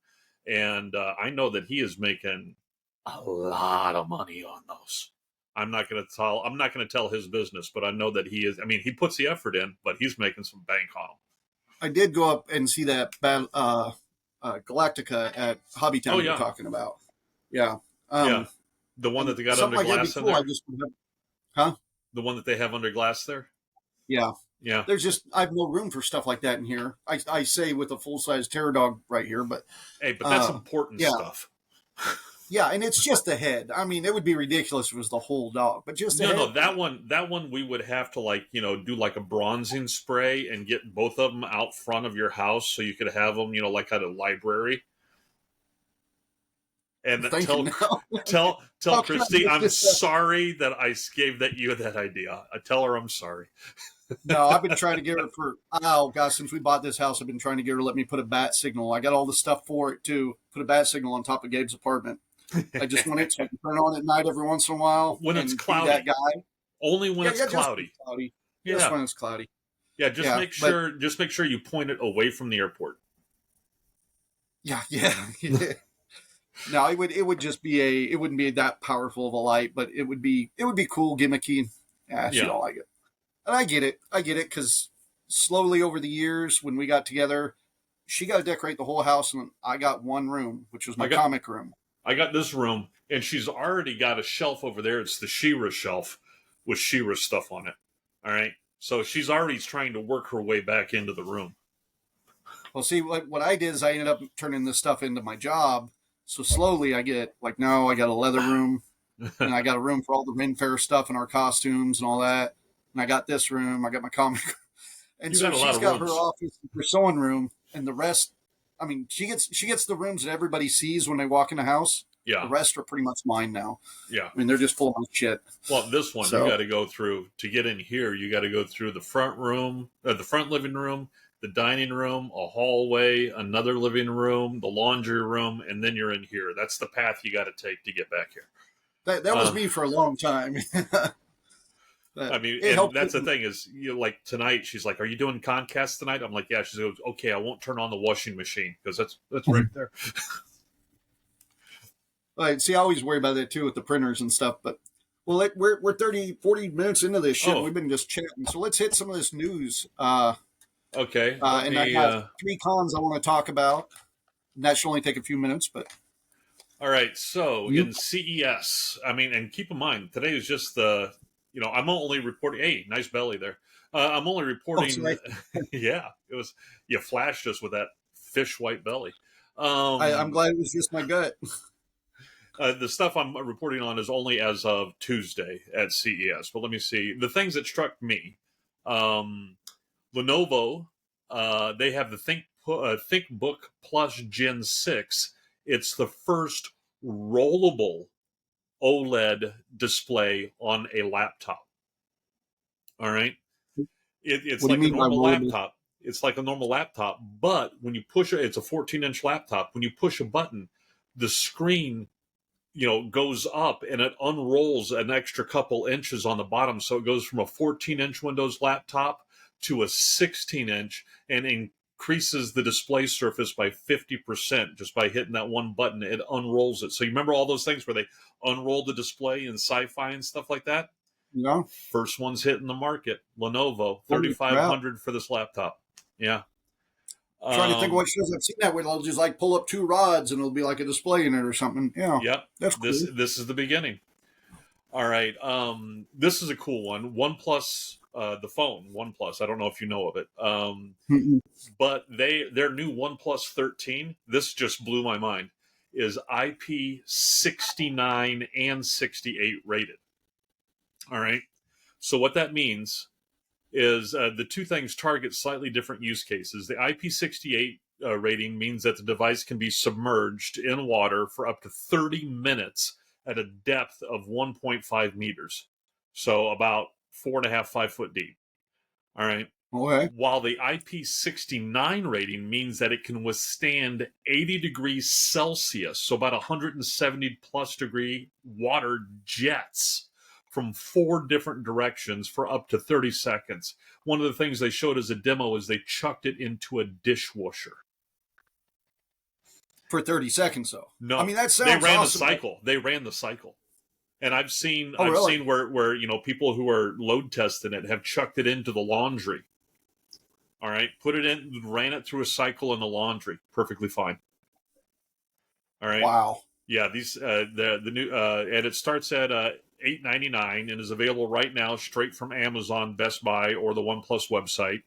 and I know that he is making a lot of money on those. I'm not going to tell. I'm not going to tell his business, but I know that he is. I mean, he puts the effort in, but he's making some bank on them. I did go up and see that Galactica at Oh Hobbytown you're yeah, talking about. Yeah. yeah. Um, The one that and they got something under like that'd be glass in cool. I there. just, huh? The one that they have under glass there. Yeah. Yeah. There's just, I have no room for stuff like that in here. I say with a full size Terror Dog right here, but Hey, but that's important yeah. stuff. Yeah, and it's just the head. I mean, it would be ridiculous if it was the whole dog, but just the head. No, that one we would have to do like a bronzing spray and get both of them out front of your house so you could have them, like at a library. And Thinking now. tell How can I Christy, get I'm this stuff? sorry that I gave you that idea. I tell her I'm sorry. No, I've been trying to get her for, oh gosh, since we bought this house, I've been trying to get her to let me put a bat signal. I got all the stuff for it too. Put a bat signal on top of Gabe's apartment. I just want it so I can turn on at night every once in a while When it's and be cloudy. that guy. Only when it's Just when cloudy. it's cloudy. Yeah. Just when it's cloudy. Yeah, just make But sure you point it away from the airport. yeah. No, it would just be it wouldn't be that powerful of a light, but it would be cool, gimmicky. Yeah, she don't like it. And I get it because slowly over the years when we got together, she got to decorate the whole house, and I got one room, which was my comic room. I got this room, and she's already got a shelf over there. It's the She-Ra shelf with She-Ra stuff on it. All right, so she's already trying to work her way back into the room. Well, see, what I did is I ended up turning this stuff into my job. So slowly I get, like, now I got a leather room, and I got a room for all the Ren Fair stuff and our costumes and all that. And I got this room, I got my comic room. And so she's got her office, her sewing room, and the rest. I mean, she gets the rooms that everybody sees when they walk in the house. Yeah. The rest are pretty much mine now. Yeah. I mean, they're just full of shit. Well, this one, you got to go through, to get in here, you got to go through the front room, the front living room, the dining room, a hallway, another living room, the laundry room, and then you're in here. That's the path you got to take to get back here. That was me for a long time. I mean, and that's the thing is, like tonight, she's like, "Are you doing ConCast tonight?" I'm like, "Yeah." She goes, "Okay, I won't turn on the washing machine because that's right there." Right. See, I always worry about that too with the printers and stuff. But well, we're 30, 40 minutes into this shit. And we've been just chatting, so let's hit some of this news. Okay. And I have 3 cons I want to talk about. And that should only take a few minutes, but. All right. So in CES, I mean, and keep in mind, today is just I'm only reporting. Hey, nice belly there. I'm only reporting. Yeah, it was. You flashed us with that fish white belly. I'm glad it was just my gut. The stuff I'm reporting on is only as of Tuesday at CES. But let me see. The things that struck me. Lenovo, they have the ThinkBook Plus Gen 6. It's the first rollable OLED display on a laptop. All right. It's like a normal laptop. It's like a normal laptop, but when you push it, it's a 14-inch laptop. When you push a button, the screen, goes up and it unrolls an extra couple inches on the bottom. So it goes from a 14-inch Windows laptop to a 16-inch and increases the display surface by 50% just by hitting that one button. It unrolls it. So you remember all those things where they unroll the display in sci-fi and stuff like that? Yeah. First one's hitting the market. Lenovo, $3,500 for this laptop. Yeah. Trying to think of what shows I've seen that where they'll just like pull up 2 rods and it'll be like a display in it or something. Yeah. Yep. That's cool. This is the beginning. All right. This is a cool one. OnePlus, the phone, OnePlus. I don't know if you know of it. But their new OnePlus 13, this just blew my mind, is IP69 and 68 rated. All right. So what that means is the two things target slightly different use cases. The IP68 rating means that the device can be submerged in water for up to 30 minutes at a depth of 1.5 meters. So about 4.5, 5 foot deep. All right. Okay. While the IP69 rating means that it can withstand 80 degrees Celsius, so about 170 plus degree water jets from 4 different directions for up to 30 seconds. One of the things they showed as a demo is they chucked it into a dishwasher. For 30 seconds, though. No, I mean, that sounds they ran awesome. the cycle. They ran the cycle. And I've seen really? seen where people who are load testing it have chucked it into the laundry. All right, put it in, ran it through a cycle in the laundry, perfectly fine. All right. Wow. Yeah, these the new and it starts at $8.99 and is available right now straight from Amazon, Best Buy, or the OnePlus website.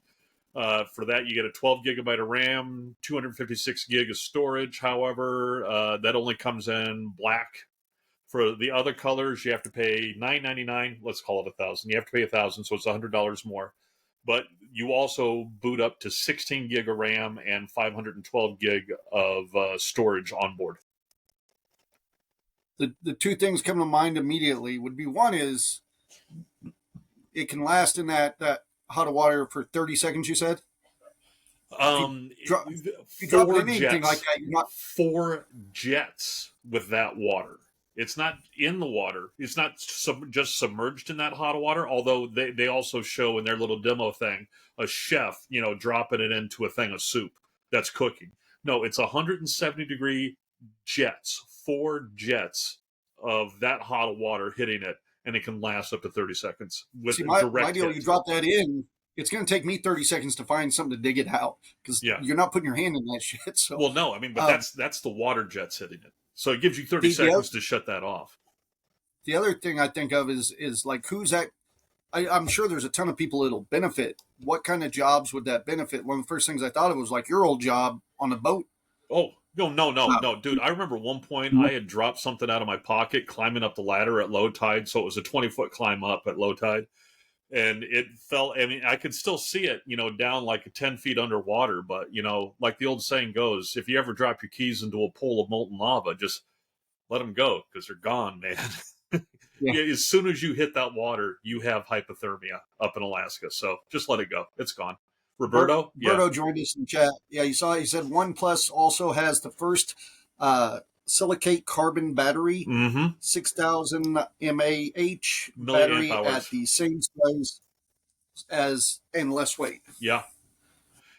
For that, you get a 12 gigabyte of RAM, 256 gig of storage. However, that only comes in black. For the other colors, you have to pay $9.99. Let's call it $1,000. You have to pay $1,000, so it's $100 more. But you also boot up to 16 gig of RAM and 512 gig of storage on board. The two things come to mind immediately would be, one is it can last in that hot water for 30 seconds, you said? If you drop it in anything like that, you're not... 4 jets with that water. It's not in the water. It's not just submerged in that hot water, although they also show in their little demo thing a chef, dropping it into a thing of soup that's cooking. No, it's 170 degree jets, 4 jets of that hot water hitting it, and it can last up to 30 seconds with direct deal, hit. you drop that in, it's going to take me 30 seconds to find something to dig it out because you're not putting your hand in that shit. So, well, no, I mean, but that's the water jets hitting it. So it gives you 30 seconds to shut that off. The other thing I think of is like, who's that? I'm sure there's a ton of people it'll benefit. What kind of jobs would that benefit? One of the first things I thought of was like your old job on a boat. Oh, no, dude. I remember one point I had dropped something out of my pocket climbing up the ladder at low tide. So it was a 20-foot climb up at low tide. And it fell, I mean, I could still see it, down like 10 feet underwater. But, like the old saying goes, if you ever drop your keys into a pool of molten lava, just let them go because they're gone, man. Yeah, as soon as you hit that water, you have hypothermia up in Alaska. So just let it go. It's gone. Roberto? Roberto joined us in chat. Yeah, you saw, he said OnePlus also has the first silicate carbon battery, 6,000 mAh battery at the same size as and less weight. Yeah.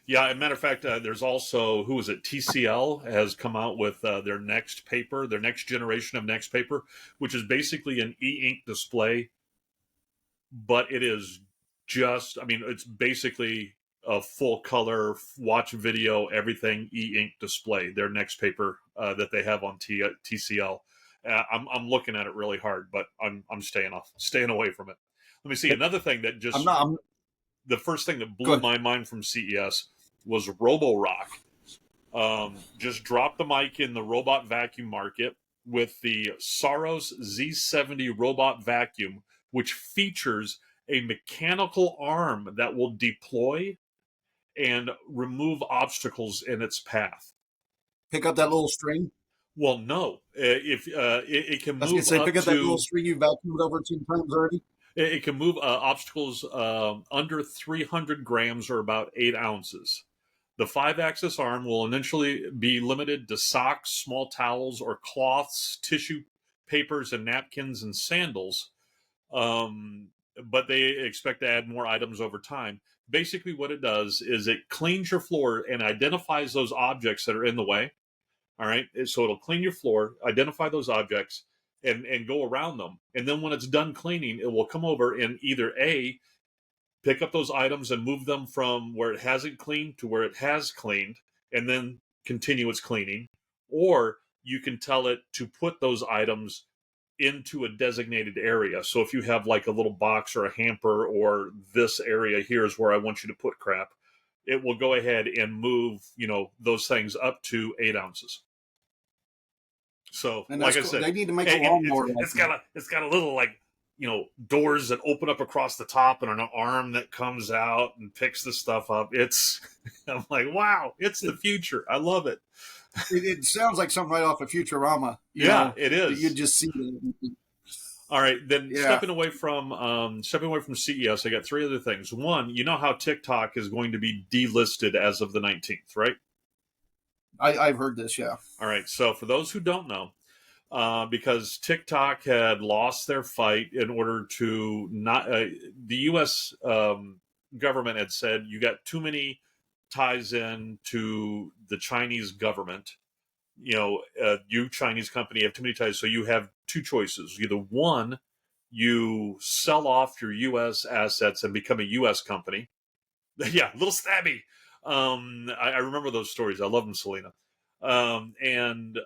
Yeah, as a matter of fact, there's also, who is it? TCL has come out with their next paper, their next generation of next paper, which is basically an e-ink display, but it is just, I mean, it's basically a full color, watch video, everything e-ink display. Their next paper that they have on TCL. I'm looking at it really hard, but I'm staying away from it. Let me see another thing that just the first thing that blew my mind from CES was Roborock. Just dropped the mic in the robot vacuum market with the Saros Z70 robot vacuum, which features a mechanical arm that will deploy and remove obstacles in its path. Pick up that little string? Well, no. If it can move I was going to say, pick up that little string you vacuumed over 2 times already. It can move obstacles under 300 grams or about 8 ounces. The 5-axis arm will initially be limited to socks, small towels, or cloths, tissue papers, and napkins and sandals. But they expect to add more items over time. Basically, what it does is it cleans your floor and identifies those objects that are in the way. All right. So it'll clean your floor, identify those objects, and go around them. And then when it's done cleaning, it will come over and either A, pick up those items and move them from where it hasn't cleaned to where it has cleaned, and then continue its cleaning. Or you can tell it to put those items into a designated area. So if you have like a little box or a hamper, or this area here is where I want you to put crap, it will go ahead and move, those things up to 8 ounces. So, like I said, they need to make a lawnmower. It's got a little like doors that open up across the top and an arm that comes out and picks the stuff up. I'm like, wow, it's the future. I love it. It sounds like something right off of Futurama. Yeah, it is. You just see it. All right, then Yeah. stepping away from CES, I got three other things. One, you know how TikTok is going to be delisted as of the 19th, right? I've heard this, yeah. All right, so for those who don't know, because TikTok had lost their fight in order to not, the U.S. Government had said you got too many ties in to the Chinese government. You Chinese company have too many ties, so you have two choices. Either one, you sell off your U.S. assets and become a U.S. company. Yeah, little stabby. I remember those stories. I love them, Selena. And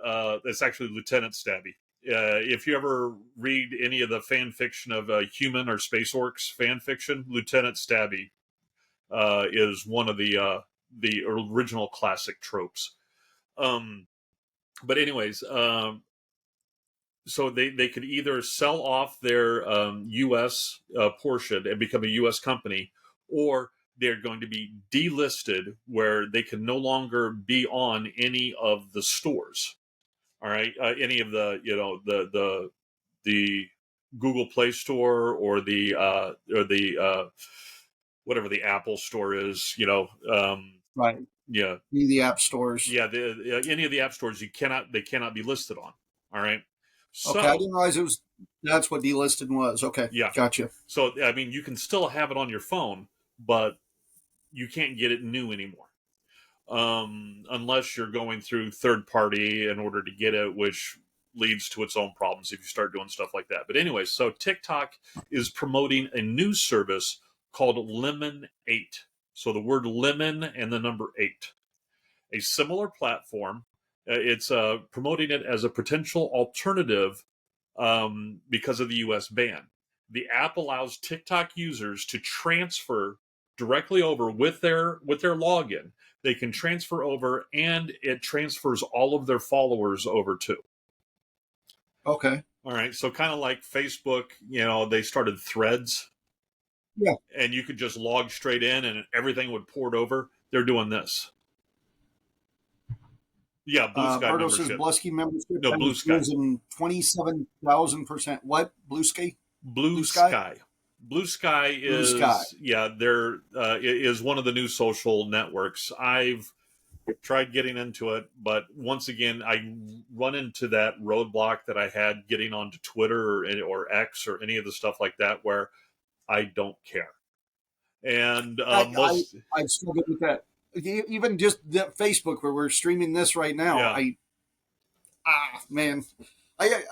it's actually Lieutenant Stabby. If you ever read any of the fan fiction of human or space orcs fan fiction, Lieutenant Stabby is one of the original classic tropes. But anyways, so they could either sell off their U.S. Portion and become a U.S. company, or they're going to be delisted where they can no longer be on any of the stores. All right, any of the Google Play Store or the whatever the Apple Store is. Right. Yeah. The app stores. Yeah, any of the app stores they cannot be listed on. All right. So, okay, I didn't realize that's what delisted was. Okay, yeah, gotcha. So I mean, you can still have it on your phone, but you can't get it new anymore, unless you're going through third party in order to get it, which leads to its own problems if you start doing stuff like that. But anyway, so TikTok is promoting a new service called Lemon 8. So the word lemon and the number 8. A similar platform. It's promoting it as a potential alternative because of the U.S. ban. The app allows TikTok users to transfer directly over with their login. They can transfer over, and it transfers all of their followers over too. Okay. All right, so kind of like Facebook, they started Threads. Yeah. And you could just log straight in, and everything would port over. They're doing this. Yeah, Blue Sky Berto membership. says Blusky membership. No, Blue Sky. 27,000%. What? Blue Sky? Blue Sky. Blue Sky is there is one of the new social networks. I've tried getting into it, but once again, I run into that roadblock that I had getting onto Twitter or X or any of the stuff like that, where I don't care. And I struggle with that. Even just the Facebook where we're streaming this right now. Yeah. Man, I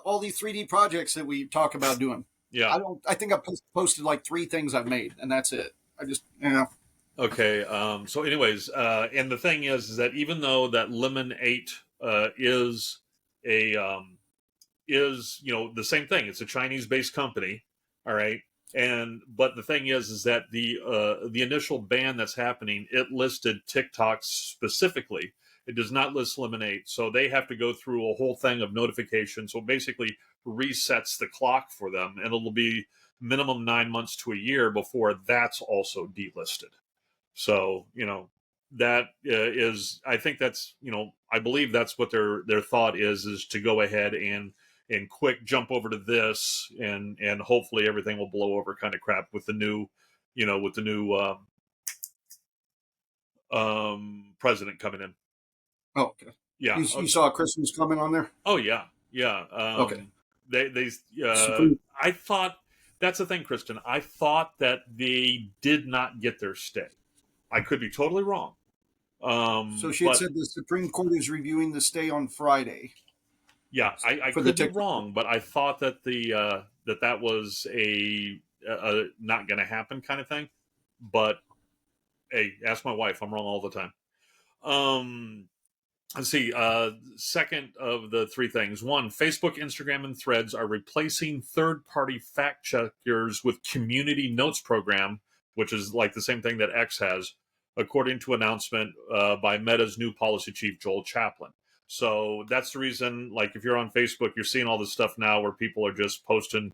all these 3D projects that we talk about doing. Yeah. I think I posted like 3 things I've made, and that's it. I just Okay. So, anyways, and the thing is that even though that Lemon 8 is the same thing. It's a Chinese-based company. All right. But the thing is that the initial ban that's happening, it listed TikTok specifically. It does not list Lemon 8. So they have to go through a whole thing of notifications. So basically resets the clock for them, and it'll be minimum 9 months to a year before that's also delisted. So, that is, I think that's, I believe that's what their thought is to go ahead and quick jump over to this, and hopefully everything will blow over kind of crap with the new, president coming in. Oh, okay. Yeah. You saw Christmas coming on there? Oh, yeah. Yeah. Okay. I thought, that's the thing, Kristen. I thought that they did not get their stay. I could be totally wrong. So she had said the Supreme Court is reviewing the stay on Friday. Yeah, I could be wrong, but I thought that that was a not going to happen kind of thing. But hey, ask my wife. I'm wrong all the time. Let's see. Second of the 3 things. 1, Facebook, Instagram, and Threads are replacing third-party fact checkers with community notes program, which is like the same thing that X has, according to announcement by Meta's new policy chief, Joel Chaplin. So that's the reason, like, if you're on Facebook, you're seeing all this stuff now where people are just posting,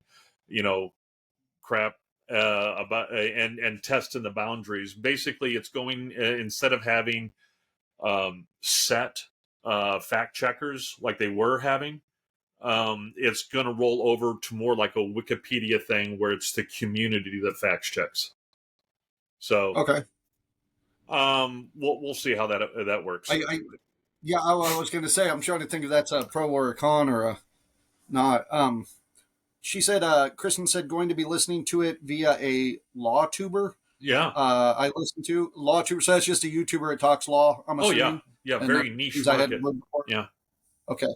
crap about and testing the boundaries. Basically, it's going instead of having set fact checkers like they were having. It's going to roll over to more like a Wikipedia thing where it's the community that fact checks. So, Okay. we'll see how that works. I was going to say, I'm trying to think if that's a pro or a con or a not. She said, Kristen said, going to be listening to it via a law tuber. Yeah. I listened to law tuber. So that's just a YouTuber that talks law, I'm assuming. Yeah, And very niche I had market. before. Yeah. Okay.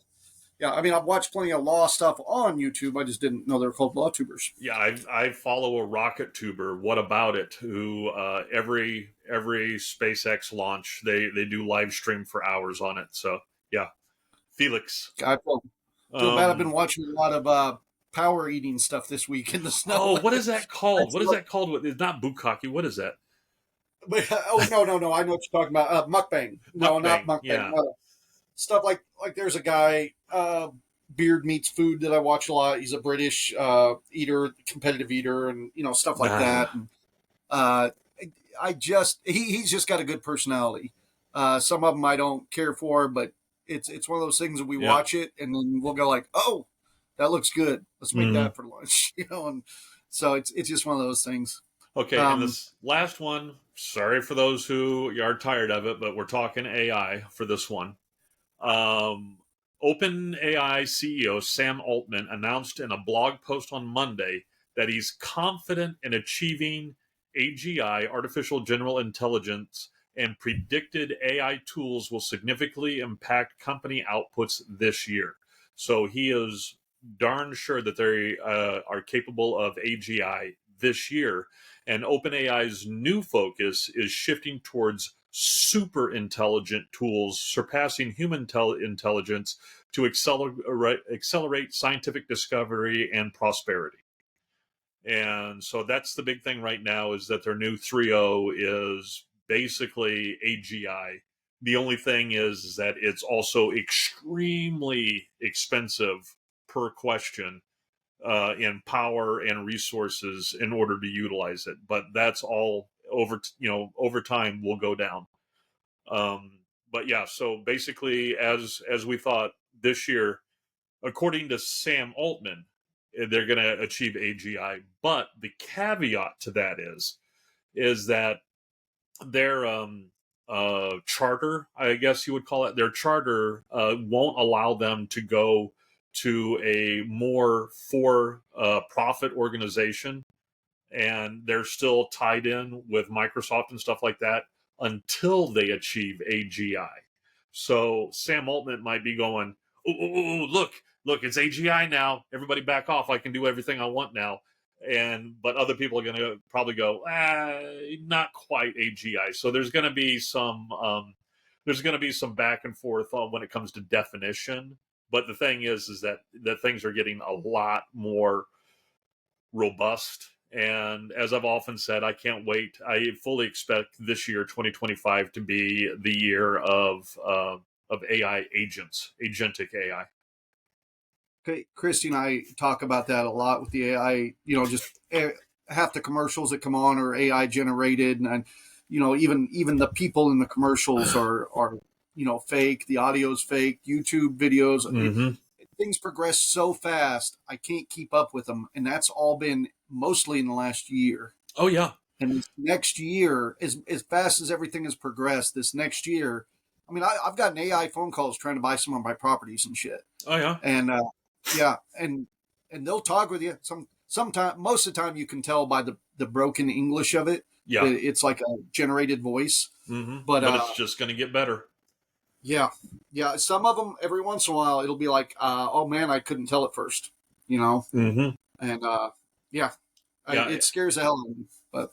Yeah, I mean, I've watched plenty of law stuff on YouTube. I just didn't know they were called law tubers. Yeah, I follow a rocket tuber. What about it? Who every SpaceX launch they do live stream for hours on it. So yeah, Felix. I feel bad. I've been watching a lot of power eating stuff this week in the snow. What is that called? What is that called? It's not bukkake. What is that? Oh no! I know what you're talking about. Mukbang. No, not mukbang. Yeah. Stuff like there's a guy, Beard Meats Food, that I watch a lot. He's a British eater, competitive eater, and stuff like that. And he's just got a good personality. Some of them I don't care for, but it's one of those things that we watch it and then we'll go like, oh, that looks good. Let's make that for lunch, And so it's just one of those things. Okay, and this last one. Sorry for those who are tired of it, but we're talking AI for this one. OpenAI CEO Sam Altman announced in a blog post on Monday that he's confident in achieving AGI, artificial general intelligence, and predicted AI tools will significantly impact company outputs this year. So he is darn sure that they are capable of AGI this year. And OpenAI's new focus is shifting towards super intelligent tools surpassing human intelligence to accelerate scientific discovery and prosperity. And so that's the big thing right now, is that their new 3.0 is basically AGI. The only thing is that it's also extremely expensive per question in power and resources in order to utilize it. But that's all over time will go down. But yeah, so basically, as we thought this year, according to Sam Altman, they're going to achieve AGI. But the caveat to that is that their charter, I guess you would call it, their charter won't allow them to go to a more for-profit organization, and they're still tied in with Microsoft and stuff like that until they achieve AGI. So Sam Altman might be going, oh, look, it's AGI now. Everybody back off. I can do everything I want now. But other people are going to probably go, not quite AGI. So there's going to be some back and forth on when it comes to definition. But the thing is that things are getting a lot more robust. And as I've often said, I can't wait. I fully expect this year, 2025, to be the year of AI agents, agentic AI. Okay, Christy and I talk about that a lot with the AI. Just half the commercials that come on are AI generated, and even the people in the commercials are fake. The audio's fake. YouTube videos. Mm-hmm. Things progress so fast, I can't keep up with them, and that's all been mostly in the last year. Oh yeah. And this next year, as fast as everything has progressed, this next year, I mean, I've gotten AI phone calls trying to buy some of my properties and shit. Oh yeah. And and they'll talk with you. Sometimes, most of the time, you can tell by the broken English of it. Yeah, it's like a generated voice. Mm-hmm. But it's just going to get better. Yeah. Some of them, every once in a while, it'll be like, oh man, I couldn't tell at first, Mm-hmm. And it scares the hell out of me. But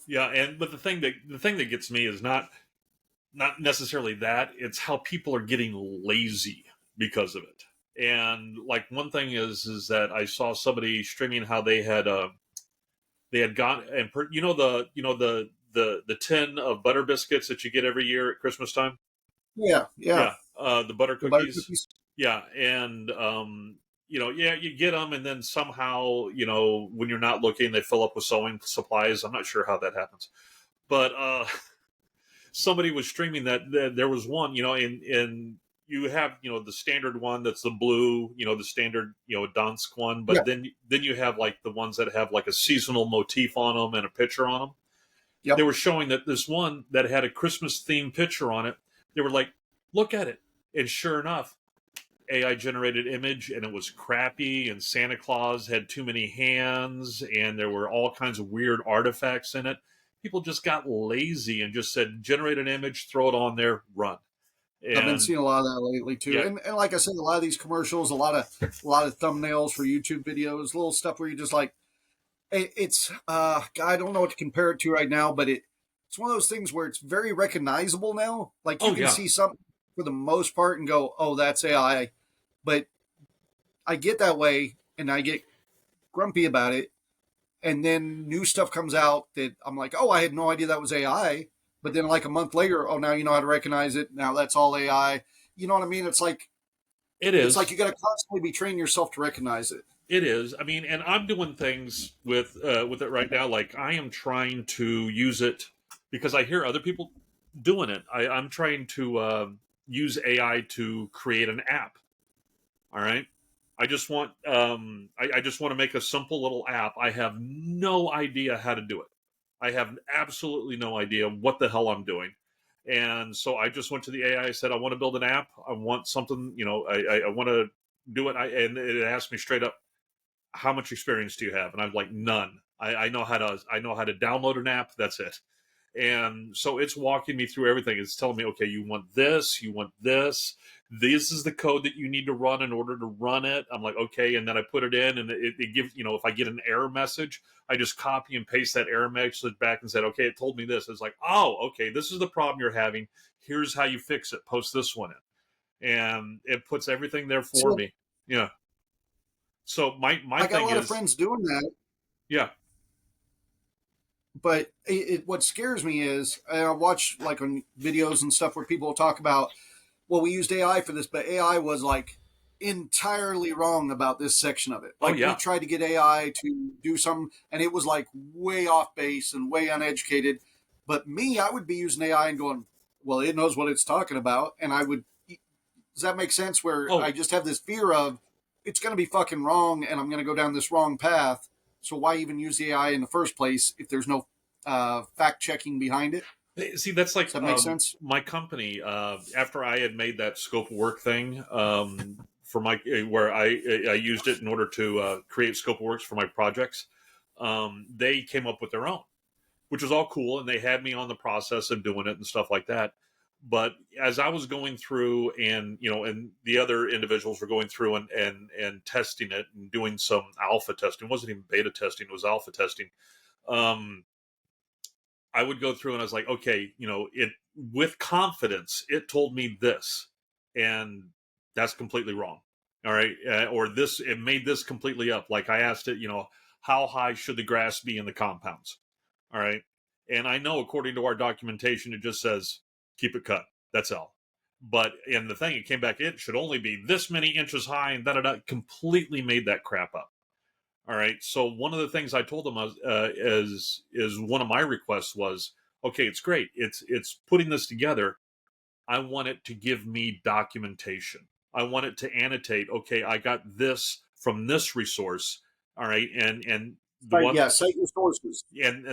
but the thing that gets me is not necessarily that, it's how people are getting lazy because of it. And like one thing is that I saw somebody streaming how they had gone and the tin of butter biscuits that you get every year at Christmas time. Yeah. The butter cookies. Yeah, and yeah, you get them, and then somehow, when you're not looking, they fill up with sewing supplies. I'm not sure how that happens, but somebody was streaming that there was one, in you have, the standard one that's the blue, the standard, Donsk one, Yeah. but then you have like the ones that have like a seasonal motif on them and a picture on them. They Yep. were showing that this one that had a Christmas themed picture on it. They were like, look at it, and sure enough, AI generated image, and it was crappy, and Santa Claus had too many hands, and there were all kinds of weird artifacts in it. People just got lazy and just said, generate an image, throw it on there, run. I've been And seeing a lot of that lately too, yeah, and like I said, a lot of these commercials, a lot of thumbnails for YouTube videos, little stuff where you just like it's I don't know what to compare it to right now, but it's one of those things where it's very recognizable now. Like you oh can yeah, see something for the most part and go, oh, that's AI. But I get that way and I get grumpy about it. And then new stuff comes out that I'm like, oh, I had no idea that was AI. But then like a month later, oh, now you know how to recognize it. Now that's all AI. You know what I mean? it It's like is. you got to constantly be training yourself to recognize it. It is. I mean, and I'm doing things with it right now. Like I am trying to use it because I hear other people doing it. I'm trying to use AI to create an app. All right. I just want to make a simple little app. I have no idea how to do it. I have absolutely no idea what the hell I'm doing. And so I just went to the AI. I said, I want to build an app. I want something, I want to do it. And it asked me straight up, how much experience do you have? And I'm like, none. I know how to download an app. That's it. And so it's walking me through everything. It's telling me, okay, you want this, you want this. This is the code that you need to run in order to run it. I'm like, okay, and then I put it in, and it gives, if I get an error message, I just copy and paste that error message back and said, okay, it told me this. It's like, oh, okay, this is the problem you're having. Here's how you fix it. Post this one in, and it puts everything there for So me. Yeah. So my I got a thing lot of is, friends doing that. yeah, But what scares me is I watch like on videos and stuff where people talk about, well, we used AI for this, but AI was like entirely wrong about this section of it. oh Like we yeah, tried to get AI to do some, and it was like way off base and way uneducated. But me, I would be using AI and going, well, it knows what it's talking about, and I would. Does that make sense? Where I oh just have this fear of it's going to be fucking wrong, and I'm going to go down this wrong path. So why even use the AI in the first place if there's no fact checking behind it? See, that's like Does that make sense? my company. After I had made that scope of work thing for my where I used it in order to create scope of works for my projects, they came up with their own, which was all cool, and they had me on the process of doing it and stuff like that. But as I was going through, and and the other individuals were going through and testing it and doing some alpha testing, it wasn't even beta testing; it was alpha testing. Um, I would go through and I was like, okay, it with confidence, it told me this, and that's completely wrong. All right, or this, it made this completely up. Like I asked it, how high should the grass be in the compounds? All right, and I know according to our documentation, it just says keep it cut. That's all. But in the thing, it came back. It should only be this many inches high, and da da da. Completely made that crap up. All right. So one of the things I told them is one of my requests was, okay, it's great. It's putting this together. I want it to give me documentation. I want it to annotate. Okay, I got this from this resource. All right, and the Right. one, Yeah. Cite your sources. and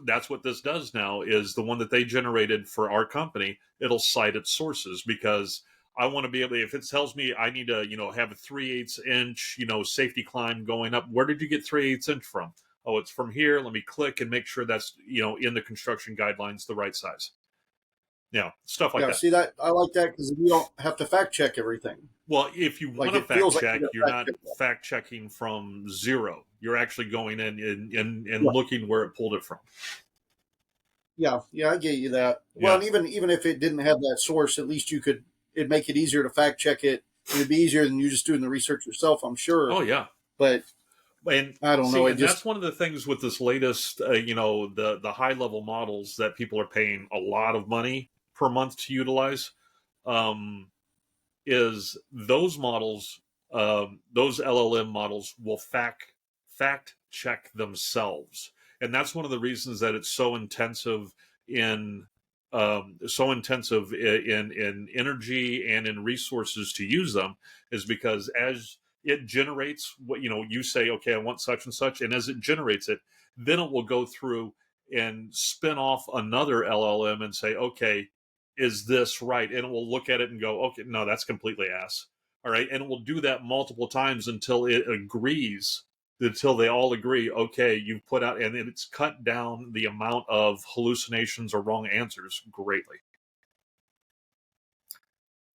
that's what this does now is the one that they generated for our company. It'll cite its sources because I want to be able to, if it tells me I need to have a 3/8 inch safety climb going up, where did you get 3/8 inch from? Oh, it's from here. Let me click and make sure that's in the construction guidelines the right size. Stuff like Yeah. that. See that? I like that because you don't have to fact check everything. Well, if you Like want to it fact feels like you check, got you're fact not check that. fact checking from zero. You're actually going in and Yeah. looking where it pulled it from. Yeah. Yeah. I get you that. Well, Yeah. and even if it didn't have that source, at least you could. It'd make it easier to fact check it. It'd be easier than you just doing the research yourself. I'm sure. Oh yeah. But And I don't know. see, It and just that's one of the things with this latest, the high level models that people are paying a lot of money per month to utilize, um, is those models. those LLM models will fact check themselves, and that's one of the reasons that it's so intensive in in energy and in resources to use them, is because as it generates what you say, okay, I want such and such, and as it generates it, then it will go through and spin off another LLM and say, okay, is this right? And it will look at it and go, okay, no, that's completely ass. All right. And it will do that multiple times until it agrees, until they all agree, okay, you've put out, and it's cut down the amount of hallucinations or wrong answers greatly.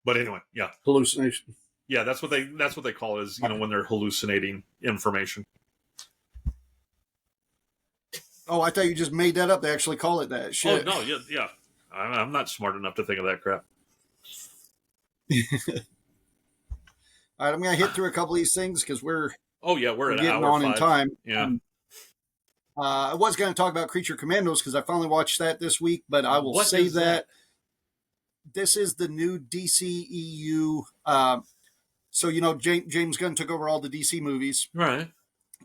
But anyway, yeah. Hallucination. Yeah, that's what they call it, is, when they're hallucinating information. Oh, I thought you just made that up. They actually call it that. Shit. Oh, no, yeah. I'm not smart enough to think of that crap. All right, I'm going to hit through a couple of these things because we're we're at getting hour on 5. in time. Yeah. I was going to talk about Creature Commandos because I finally watched that this week, but I will save that. This is the new DCEU. So, James Gunn took over all the DC movies. Right.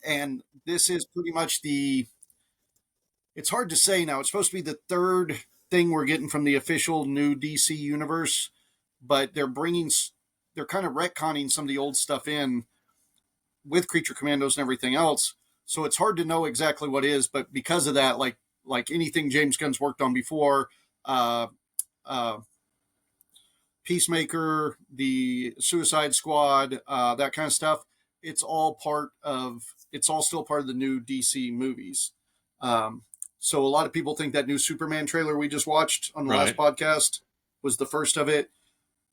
And this is pretty much it's hard to say now. It's supposed to be the third thing we're getting from the official new DC universe, but they're kind of retconning some of the old stuff in with Creature Commandos and everything else. So it's hard to know exactly what is, but because of that, like anything James Gunn's worked on before, Peacemaker, the Suicide Squad, that kind of stuff, it's all still part of the new DC movies. So a lot of people think that new Superman trailer we just watched on the last podcast was the first of it.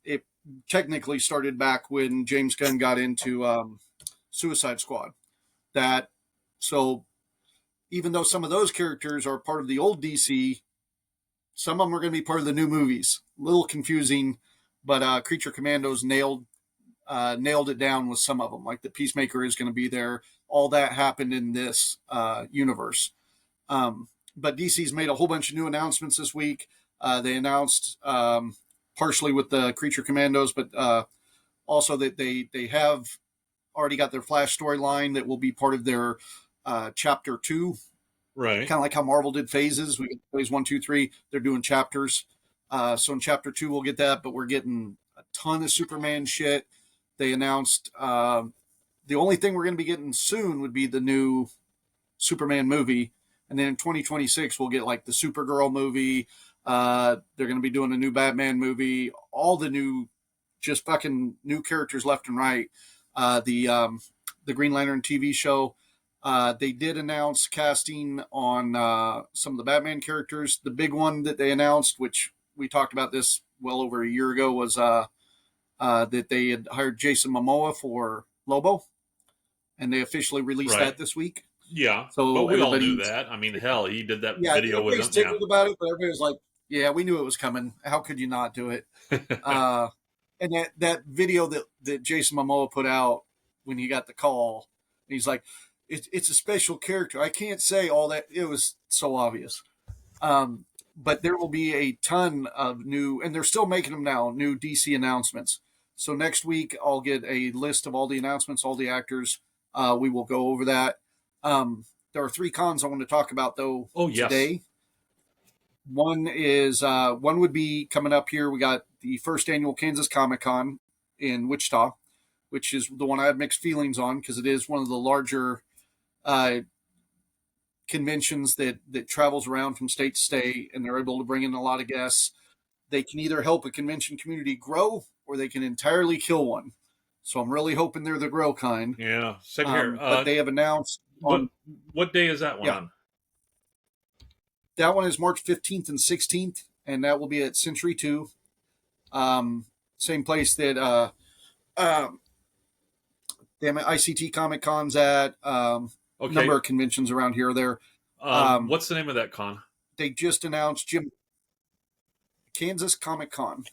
It technically started back when James Gunn got into Suicide Squad. So even though some of those characters are part of the old DC, some of them are going to be part of the new movies. A little confusing, but Creature Commandos nailed it down with some of them. Like the Peacemaker is going to be there. All that happened in this universe. But DC's made a whole bunch of new announcements this week. They announced partially with the Creature Commandos, but also that they have already got their Flash storyline that will be part of their Chapter 2. Right. Kind of like how Marvel did phases. We get phase 1, 2, 3. They're doing chapters. So in Chapter 2, we'll get that, but we're getting a ton of Superman shit. They announced the only thing we're going to be getting soon would be the new Superman movie. And then in 2026, we'll get like the Supergirl movie. They're going to be doing a new Batman movie. All the new, just fucking new characters left and right. The Green Lantern TV show. They did announce casting on some of the Batman characters. The big one that they announced, which we talked about this well over a year ago, was that they had hired Jason Momoa for Lobo, and they officially released that this week. Yeah, so but we all knew that. I mean, hell, he did that video with him. Tickled about it, but everybody was like, "Yeah, we knew it was coming. How could you not do it?" And that video that Jason Momoa put out when he got the call, he's like, "It's a special character. I can't say all that." It was so obvious. But there will be a ton of new, and they're still making them now, new DC announcements. So next week, I'll get a list of all the announcements, all the actors. We will go over that. There are 3 cons I want to talk about, though, today. One would be coming up here. We got the first annual Kansas Comic-Con in Wichita, which is the one I have mixed feelings on because it is one of the larger conventions that travels around from state to state, and they're able to bring in a lot of guests. They can either help a convention community grow or they can entirely kill one. So I'm really hoping they're the grow kind. Yeah, same here. But they have announced. What day is that one on? That one is March 15th and 16th, and that will be at Century 2. Same place that ICT Comic Con's at. Number of conventions around here or there. What's the name of that con? They just announced Kansas Comic Con.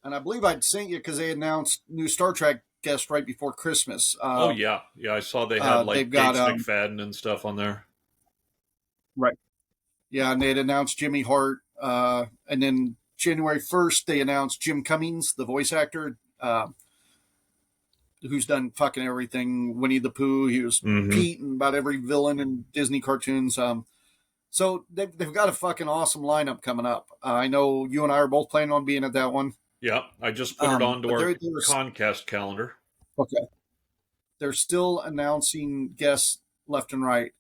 And I believe I'd sent you because they announced new Star Trek guest right before Christmas. Yeah, I saw they had like Gates McFadden and stuff on there. Right. Yeah, and they had announced Jimmy Hart, and then January 1st, they announced Jim Cummings, the voice actor, who's done fucking everything. Winnie the Pooh. He was Pete and about every villain in Disney cartoons. So they've got a fucking awesome lineup coming up. I know you and I are both planning on being at that one. Yeah, I just put it onto our ConCast calendar. Okay. They're still announcing guests left and right.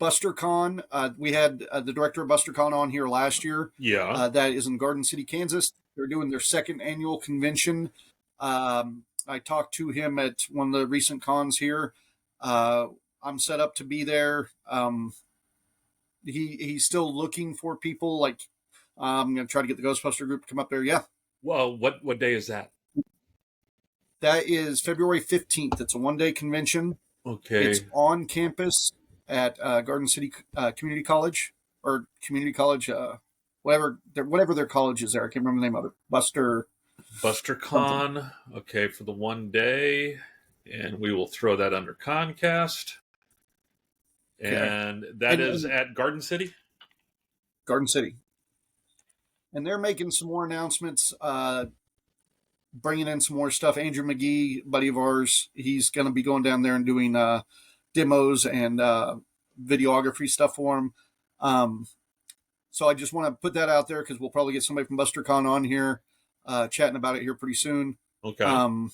BusterCon, we had the director of BusterCon on here last year. Yeah. That is in Garden City, Kansas. They're doing their second annual convention. I talked to him at one of the recent cons here. I'm set up to be there. He's still looking for people. Like, I'm going to try to get the Ghostbuster group to come up there. Yeah. Well, what day is that? That is February 15th. It's a one-day convention. Okay. It's on campus at Garden City Community College or Community College, whatever their college is there. I can't remember the name of it. BusterCon. Okay, for the one day, and we will throw that under ConCast. Okay. And that is at Garden City? Garden City. And they're making some more announcements, bringing in some more stuff. Andrew McGee, buddy of ours, he's going to be going down there and doing demos and videography stuff for him. So I just want to put that out there because we'll probably get somebody from BusterCon on here chatting about it here pretty soon. Okay. And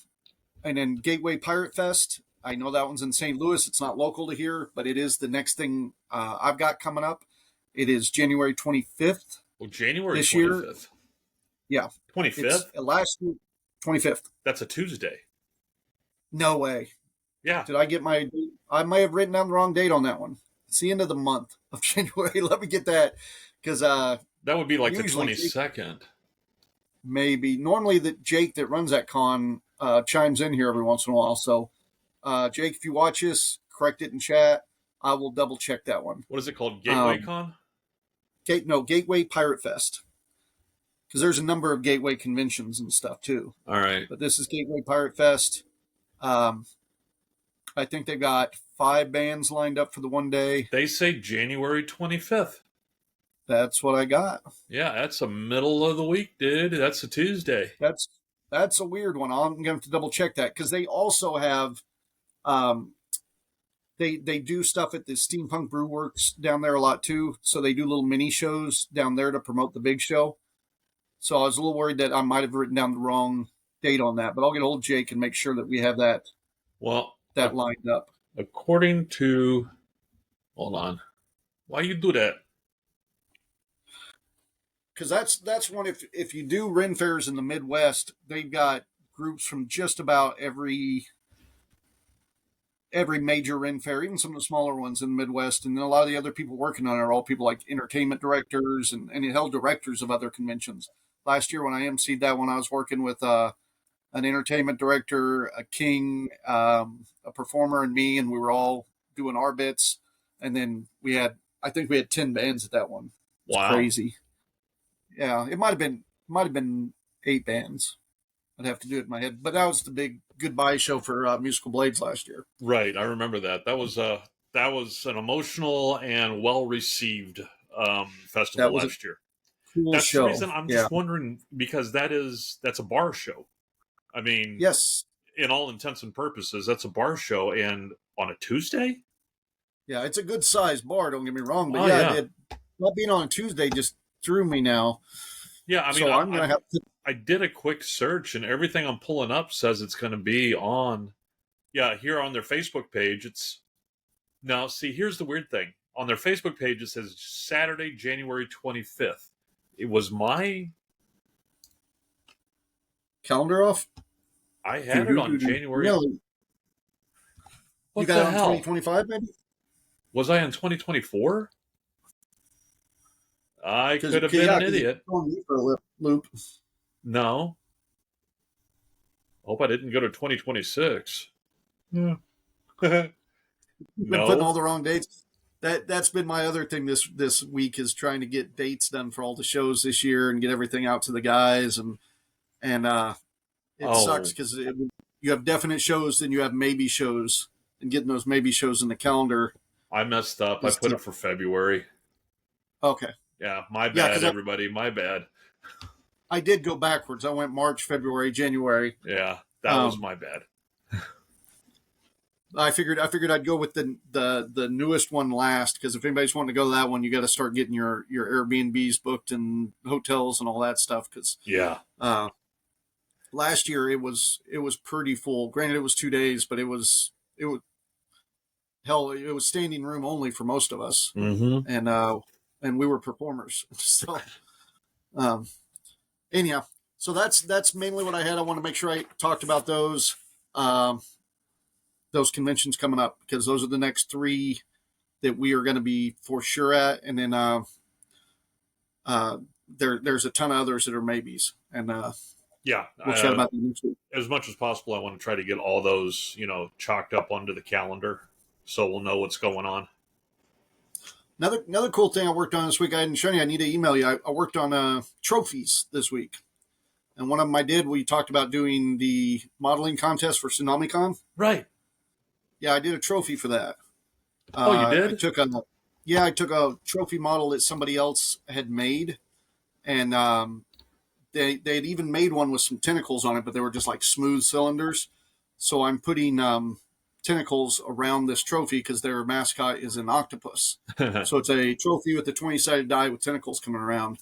then Gateway Pirate Fest. I know that one's in St. Louis. It's not local to here, but it is the next thing I've got coming up. It is January 25th. Well, January this 25th. Year. Yeah. 25th? Last year, 25th. That's a Tuesday. No way. Yeah. Did I get I may have written down the wrong date on that one. It's the end of the month of January. Let me get that. Because that would be like the 22nd. Maybe. Normally, Jake that runs that con chimes in here every once in a while. So, Jake, if you watch this, correct it in chat. I will double check that one. What is it called? Gateway Con? Gateway Pirate Fest. Because there's a number of Gateway conventions and stuff too. All right. But this is Gateway Pirate Fest. I think they've got 5 bands lined up for the one day. They say January 25th. That's what I got. Yeah, that's the middle of the week, dude. That's a Tuesday. That's a weird one. I'm going to have to double check that because they also have, they do stuff at the Steampunk Brew Works down there a lot too. So they do little mini shows down there to promote the big show. So I was a little worried that I might have written down the wrong date on that, but I'll get old Jake and make sure that we have that. That lined up. According to, hold on, why you do that? Because that's one. If you do Ren fairs in the Midwest, they've got groups from just about every major Ren fair, even some of the smaller ones in the Midwest, and then a lot of the other people working on it are all people like entertainment directors and held directors of other conventions. Last year when I emceed that one, I was working with an entertainment director, a king, a performer, and me, and we were all doing our bits. And then I think we had 10 bands at that one. It's wow, crazy. Yeah, it might have been 8 bands. I'd have to do it in my head, but that was the big goodbye show for Musical Blades last year. Right, I remember that. That was an emotional and well received festival last year. Cool that's show. The reason I'm just wondering, because that's a bar show. I mean, yes, in all intents and purposes, that's a bar show, and on a Tuesday. Yeah, it's a good sized bar. Don't get me wrong, but not being on a Tuesday just threw me now. Yeah, I mean, so I'm gonna have to. I did a quick search, and everything I'm pulling up says it's going to be on. Yeah, here on their Facebook page, it's now. See, here's the weird thing: on their Facebook page, it says Saturday, January 25th. It was my calendar off. I had it on January. Really? What you got the it on hell? 2025, maybe? Was I on 2024? I could have been an idiot. For a loop. No. Hope I didn't go to 2026. Yeah. Been putting all the wrong dates. That's been my other thing this week is trying to get dates done for all the shows this year and get everything out to the guys and it sucks because you have definite shows, then you have maybe shows, and getting those maybe shows in the calendar. I messed up. I put it for February. Okay. Yeah, my Yeah, bad, because everybody. My bad. I did go backwards. I went March, February, January. Yeah, that was Um, my bad. I figured I'd go with the newest one last, because if anybody's wanting to go to that one, you got to start getting your Airbnbs booked and hotels and all that stuff. Because Yeah. last year it was pretty full. Granted, it was 2 days, but it was hell. It was standing room only for most of us, Mm-hmm. and we were performers. So um, anyhow, so that's mainly what I had. I want to make sure I talked about um, those conventions coming up, because those are the next three that we are going to be for sure at, and then uh, there's a ton of others that are maybes, and Yeah. we'll chat about them next week. As much as possible, I want to try to get all those, chalked up onto the calendar so we'll know what's going on. Another cool thing I worked on this week, I hadn't shown you. I need to email you. I worked on trophies this week, and one of them I did. We talked about doing the modeling contest for TsunamiCon. Right. Yeah, I did a trophy for that. Oh, you I did? took a trophy model that somebody else had made, and they had even made one with some tentacles on it, but they were just like smooth cylinders. So I'm putting tentacles around this trophy because their mascot is an octopus. So it's a trophy with a 20-sided die with tentacles coming around.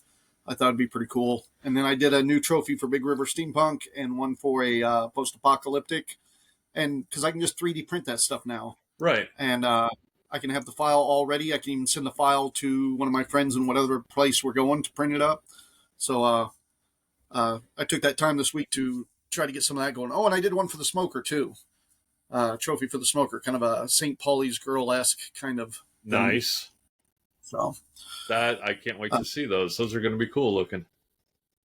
I thought it'd be pretty cool. And then I did a new trophy for Big River Steampunk and one for a post-apocalyptic. And because I can just 3D print that stuff now. Right. And I can have the file all ready. I can even send the file to one of my friends in whatever place we're going to print it up. So I took that time this week to try to get some of that going. Oh, and I did one for the smoker too. Trophy for the smoker, kind of a St. Pauli's girl-esque kind of thing. Nice. So That I can't wait to see those. Those are going to be cool looking.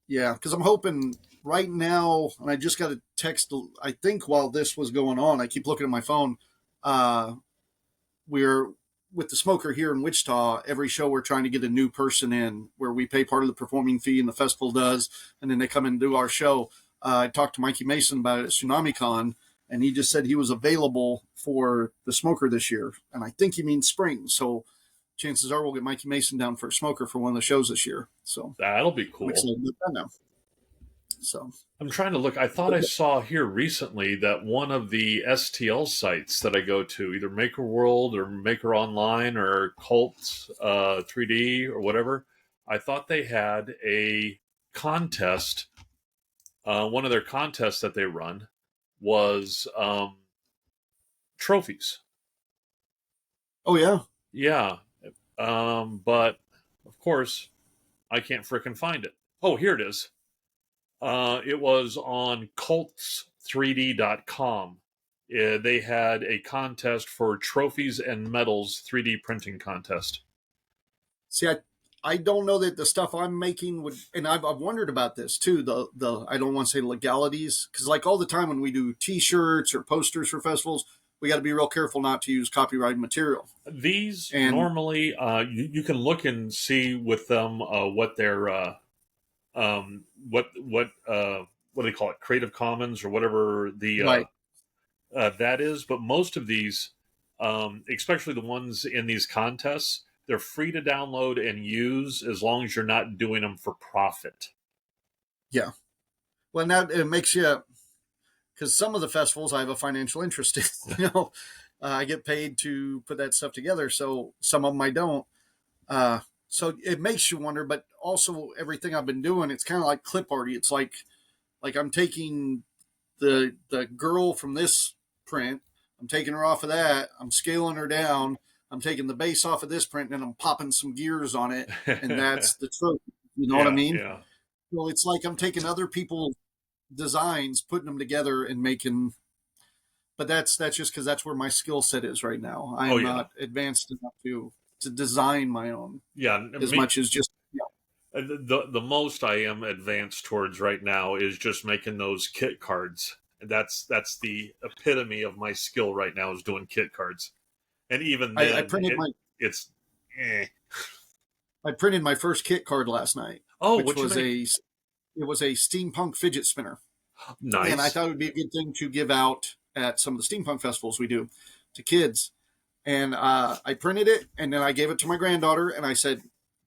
yeah, because I'm hoping right now, and I just got a text. I think while this was going on, I keep looking at my phone. We're with the smoker here in Wichita. Every show we're trying to get a new person in, where we pay part of the performing fee and the festival does, and then they come and do our show. I talked to Mikey Mason about it at TsunamiCon, and he just said he was available for the smoker this year, and I think he means spring. So chances are we'll get Mikey Mason down for a smoker for one of the shows this year. So That'll be cool. I'm excited about that now. So I'm trying to look. I thought I saw here recently that one of the STL sites that I go to, either Maker World or Maker Online or Cult 3D or whatever, I thought they had a contest. One of their contests that they run was trophies. oh yeah, Yeah. But of course, I can't frickin' find it. Oh, here it is. It was on cults3d.com. They had a contest for trophies and medals 3D printing contest. see, I don't know that the stuff I'm making would, and I've wondered about this too. The I don't want to say legalities, because like all the time when we do T-shirts or posters for festivals, we got to be real careful not to use copyrighted material. These And normally, you can look and see with them what their what do they call it, Creative Commons or whatever the right, that is. But most of these, especially the ones in these contests, they're free to download and use as long as you're not doing them for profit. yeah. Well, now it makes you, because some of the festivals I have a financial interest in. I get paid to put that stuff together, so some of them I don't. So it makes you wonder, but also everything I've been doing, it's kind of like clip arty. It's like I'm taking the girl from this print, I'm taking her off of that, I'm scaling her down, I'm taking the base off of this print, and I'm popping some gears on it, and that's the trophy. You know what I Yeah, mean? yeah. Well, it's like I'm taking other people's designs, putting them together, and making. But that's just because that's where my skill set is right now. I Oh am yeah, not advanced enough to design my own yeah. as Me, much as just the most I am advanced towards right now is just making those kit cards. That's the epitome of my skill right now, is doing kit cards. And even I then, printed my it's eh. I printed my first kit card last night, Oh, which what you was make? it was a steampunk fidget spinner, and I Nice. thought it would be a good thing to give out at some of the steampunk festivals we do to kids. And I printed it, and then I gave it to my granddaughter, and I said,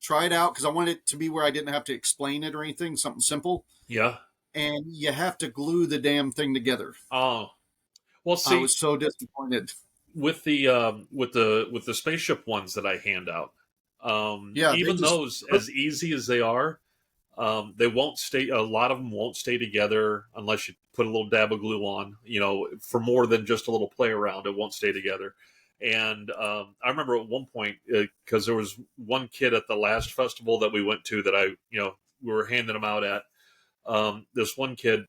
try it out because I want it to be where I didn't have to explain it or anything, something simple. Yeah. And you have to glue the damn thing together. Oh, well, I see, was so disappointed. with the spaceship ones that I hand out, Yeah, they even just those, as easy as they are, they won't stay. A lot of them won't stay together unless you put a little dab of glue on. For more than just a little play around, it won't stay together. And I remember at one point, because there was one kid at the last festival that we went to that we were handing them out at. This one kid,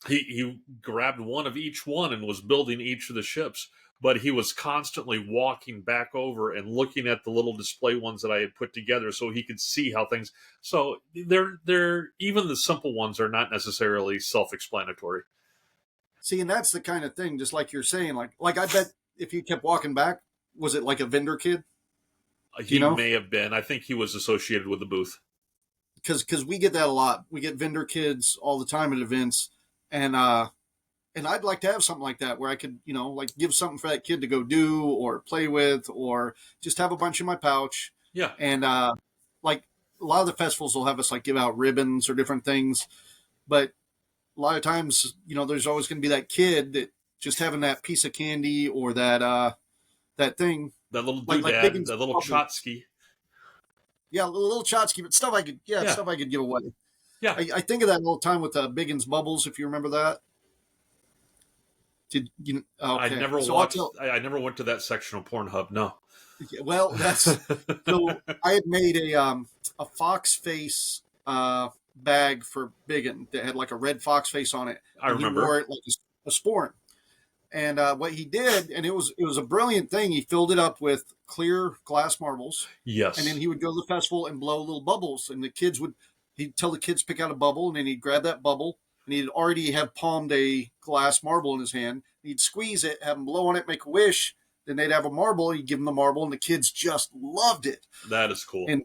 he grabbed one of each one and was building each of the ships, but he was constantly walking back over and looking at the little display ones that I had put together so he could see how things. So they're even the simple ones are not necessarily self-explanatory. see, and that's the kind of thing, just like you're saying, like I bet if you kept walking back, was it like a vendor kid? Do you He know? may have been. I think he was associated with the booth. Because we get that a lot. We get vendor kids all the time at events, and I'd like to have something like that where I could, like give something for that kid to go do or play with, or just have a bunch in my pouch. Yeah, And like a lot of the festivals will have us like give out ribbons or different things, but a lot of times, there's always going to be that kid that just having that piece of candy or that thing, that little like doodad, Biggins that little bubble. Chotsky. Yeah, a little Chotsky, but Yeah, stuff I could give away. yeah. I think of that all the time with Biggins bubbles, if you remember that. Did you? I Okay, never so I'll watched. tell. I never went to that section of Pornhub. No. Well, that's so. I had made a fox face bag for Biggin that had like a red fox face on it, I and he remember. wore it like a sporran. And what he did, and it was a brilliant thing. He filled it up with clear glass marbles, and then Yes, he would go to the festival and blow little bubbles, and the kids would. He'd tell the kids to pick out a bubble, and then he'd grab that bubble, and he'd already have palmed a glass marble in his hand. He'd squeeze it, have them blow on it, make a wish. Then they'd have a marble. He'd give them the marble, and the kids just loved it. that is cool. And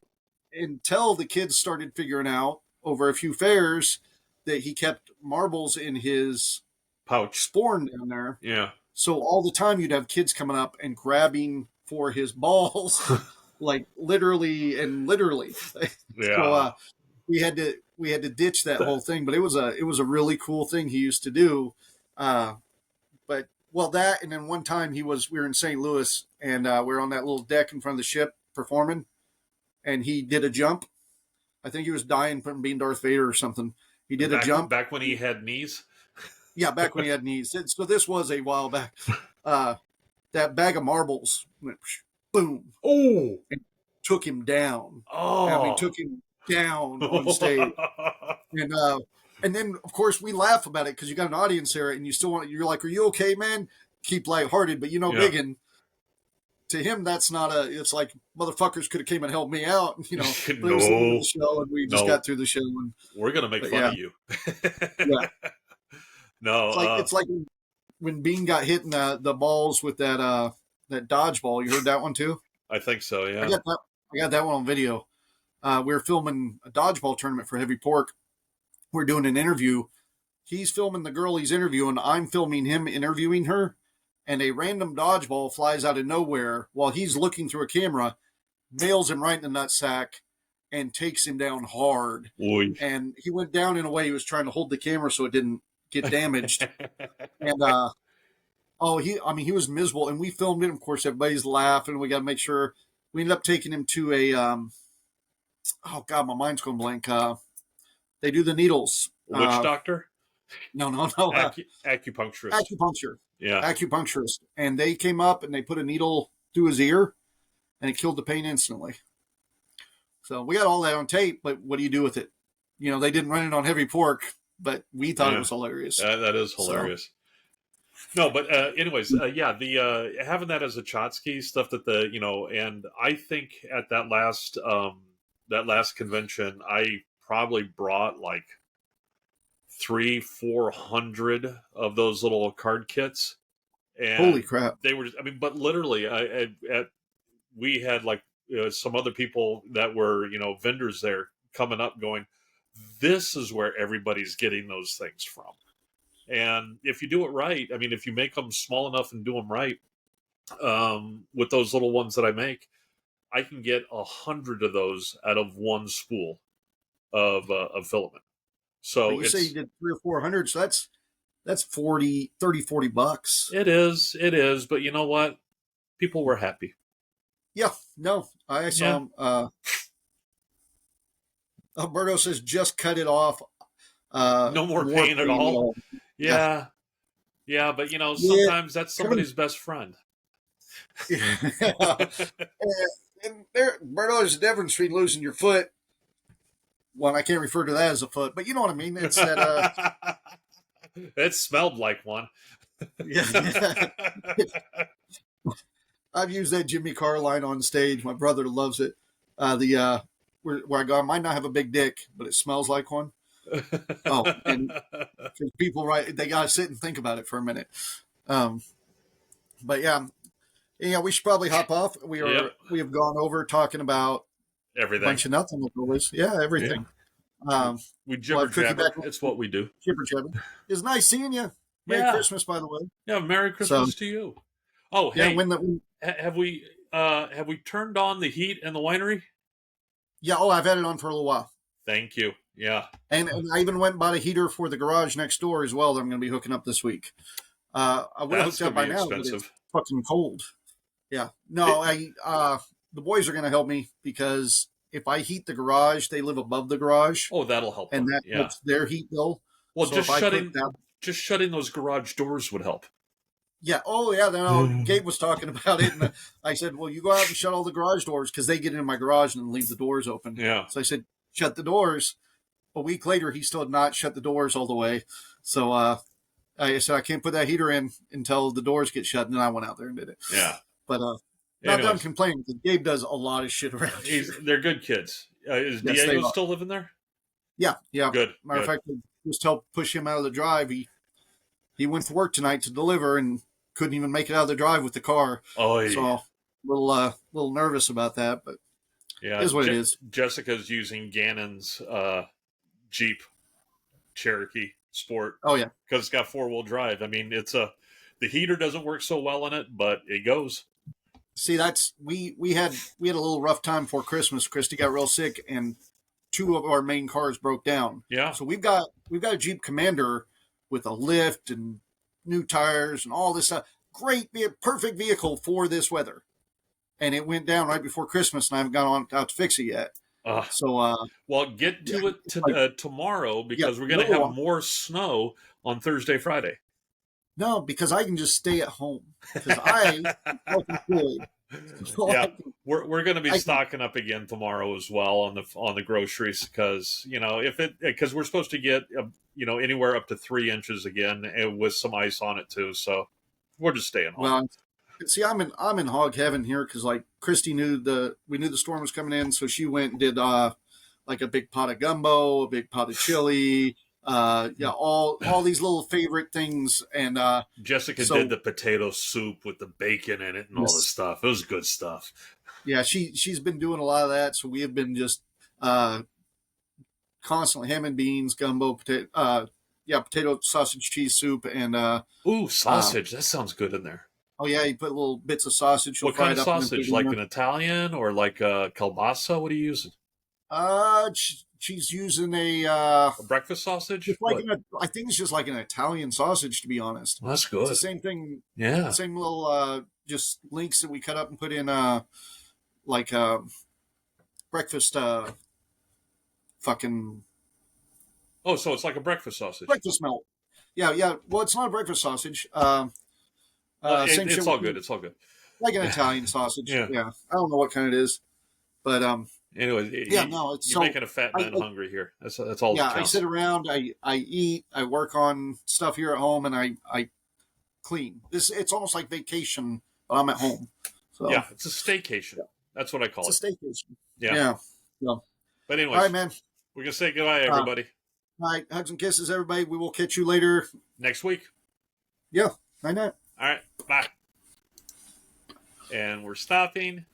until the kids started figuring out over a few fairs that he kept marbles in his Pouch. sporn down there, Yeah. so all the time you'd have kids coming up and grabbing for his balls, like literally and literally. So Yeah. we had to ditch that whole thing, but it was a really cool thing he used to do. But well, that, and then one time we were in St. Louis, and we were on that little deck in front of the ship performing, and he did a jump. I think he was dying from being Darth Vader or something. He did a jump. Back when he had knees. Yeah, back when he had knees. So this was a while back. That bag of marbles went boom, Oh. and took him down. I mean, Oh. took him down on stage. And then of course we laugh about it because you got an audience there, and you're like, "Are you okay, man?" Keep lighthearted, but Yeah. Biggin, to him that's not it's like motherfuckers could have came and helped me out, But it was the end of No. the show, and we just No. got through the show. And We're gonna make but fun yeah, of you. yeah, No. it's like when Bean got hit in the balls with that dodgeball. You heard that one too? I think so. I Yeah. got that. I got that one on video. We were filming a dodgeball tournament for Heavy Pork. We're doing an interview. He's filming the girl he's interviewing. I'm filming him interviewing her. And a random dodgeball flies out of nowhere while he's looking through a camera, nails him right in the nutsack, and takes him down hard. Oy. And he went down in a way he was trying to hold the camera so it didn't get damaged. And he was miserable. And we filmed it. Of course, everybody's laughing. We got to make sure. We ended up taking him to a oh god, my mind's going blank. They do the needles. Witch doctor. No. Acupuncturist. Yeah. Acupuncturist, and they came up and they put a needle through his ear, and it killed the pain instantly. So we got all that on tape, but what do you do with it? They didn't run it on Heavy Pork, but we thought it was hilarious. That is hilarious. No, but anyways, yeah, the having that as a Chotsky stuff and I think at that last convention, I probably brought like 300-400 of those little card kits. And holy crap! They were, but literally, we had like some other people that were vendors there coming up, going, "This is where everybody's getting those things from." And if you do it right, if you make them small enough and do them right, with those little ones that I make, I can get 100 of those out of one spool of filament. So But you say you did 300 or 400, so that's 40 bucks. It is. But you know what? People were happy. Yeah, no, I saw him. Alberto says just cut it off. No more pain at all. Yeah. But sometimes that's somebody's best friend. And there, Alberto, there's a difference between losing your foot. Well, I can't refer to that as a foot, but you know what I mean. It's that. It smelled like one. Yeah. I've used that Jimmy Carr line on stage. My brother loves it. Where I go, I might not have a big dick, but it smells like one. Oh, and because people they gotta sit and think about it for a minute. But yeah, we should probably hop off. We have gone over talking about everything, a bunch of nothing as always. Yeah, everything. Yeah. We jibber jabber. It's what we do. Jibber jabber. It's nice seeing you. Merry Christmas, by the way. Yeah, Merry Christmas to you. Oh, hey, have we turned on the heat in the winery? Yeah. Oh, I've had it on for a little while. Thank you. Yeah. And I even went and bought a heater for the garage next door as well that I'm going to be hooking up this week. I would have hooked up by now, but it's fucking cold. Yeah. No, the boys are going to help me because if I heat the garage, they live above the garage. Oh, that'll help. And that helps their heat bill. Well, so just shutting those garage doors would help. Yeah. Oh, yeah. Then Gabe was talking about it, and I said, "Well, you go out and shut all the garage doors because they get in my garage and leave the doors open." Yeah. So I said, "Shut the doors." A week later, he still had not shut the doors all the way. So I said, "I can't put that heater in until the doors get shut." And then I went out there and did it. Yeah. But not that I'm complaining because Gabe does a lot of shit around here. They're good kids. Is Diego still living there? Yeah. Good. Matter of fact, I just helped push him out of the drive. He went to work tonight to deliver and couldn't even make it out of the drive with the car. Oh, yeah. So a little nervous about that, but yeah, it is what it is. Jessica's using Gannon's Jeep Cherokee Sport. Oh yeah, because it's got 4-wheel drive. I mean, the heater doesn't work so well in it, but it goes. See, we had a little rough time before Christmas. Christy got real sick, and 2 of our main cars broke down. Yeah. So we've got a Jeep Commander with a lift and new tires and all this stuff. Great, perfect vehicle for this weather. And it went down right before Christmas, and I haven't gone out to fix it yet. Well, get to it tomorrow because we're going to have more snow on Thursday, Friday. No, because I can just stay at home because I fucking good. Yeah, we're going to be stocking up again tomorrow as well on the groceries because because we're supposed to get anywhere up to 3 inches again and with some ice on it too. So we're just staying home. Well, see, I'm in hog heaven here because like Christy we knew the storm was coming in, so she went and did like a big pot of gumbo, a big pot of chili. All these little favorite things, and Jessica did the potato soup with the bacon in it and all this stuff. It was good stuff. Yeah, she's been doing a lot of that, so we have been just constantly ham and beans, gumbo, potato sausage cheese soup, and sausage. That sounds good in there. Oh yeah, you put little bits of sausage. What kind of sausage? Like an Italian or like a kielbasa? What are you using? She's using a breakfast sausage. I think it's just like an Italian sausage, to be honest. Well, that's good. It's the same thing. Yeah. Same little just links that we cut up and put in breakfast fucking. Oh, so it's like a breakfast sausage. Breakfast melt. Yeah. Well, it's not a breakfast sausage. It's all good. It's all good. Like an Italian sausage. Yeah. I don't know what kind it is, but anyway, you're making a fat man hungry here. That's all. Yeah, I sit around, I eat, I work on stuff here at home, and I clean. It's almost like vacation, but I'm at home. So yeah, it's a staycation. Yeah. That's what I call it. It's a staycation. Yeah. But anyway, all right, man. We're gonna say goodbye, everybody. All right, hugs and kisses, everybody. We will catch you later next week. Yeah, night. All right, bye. And we're stopping.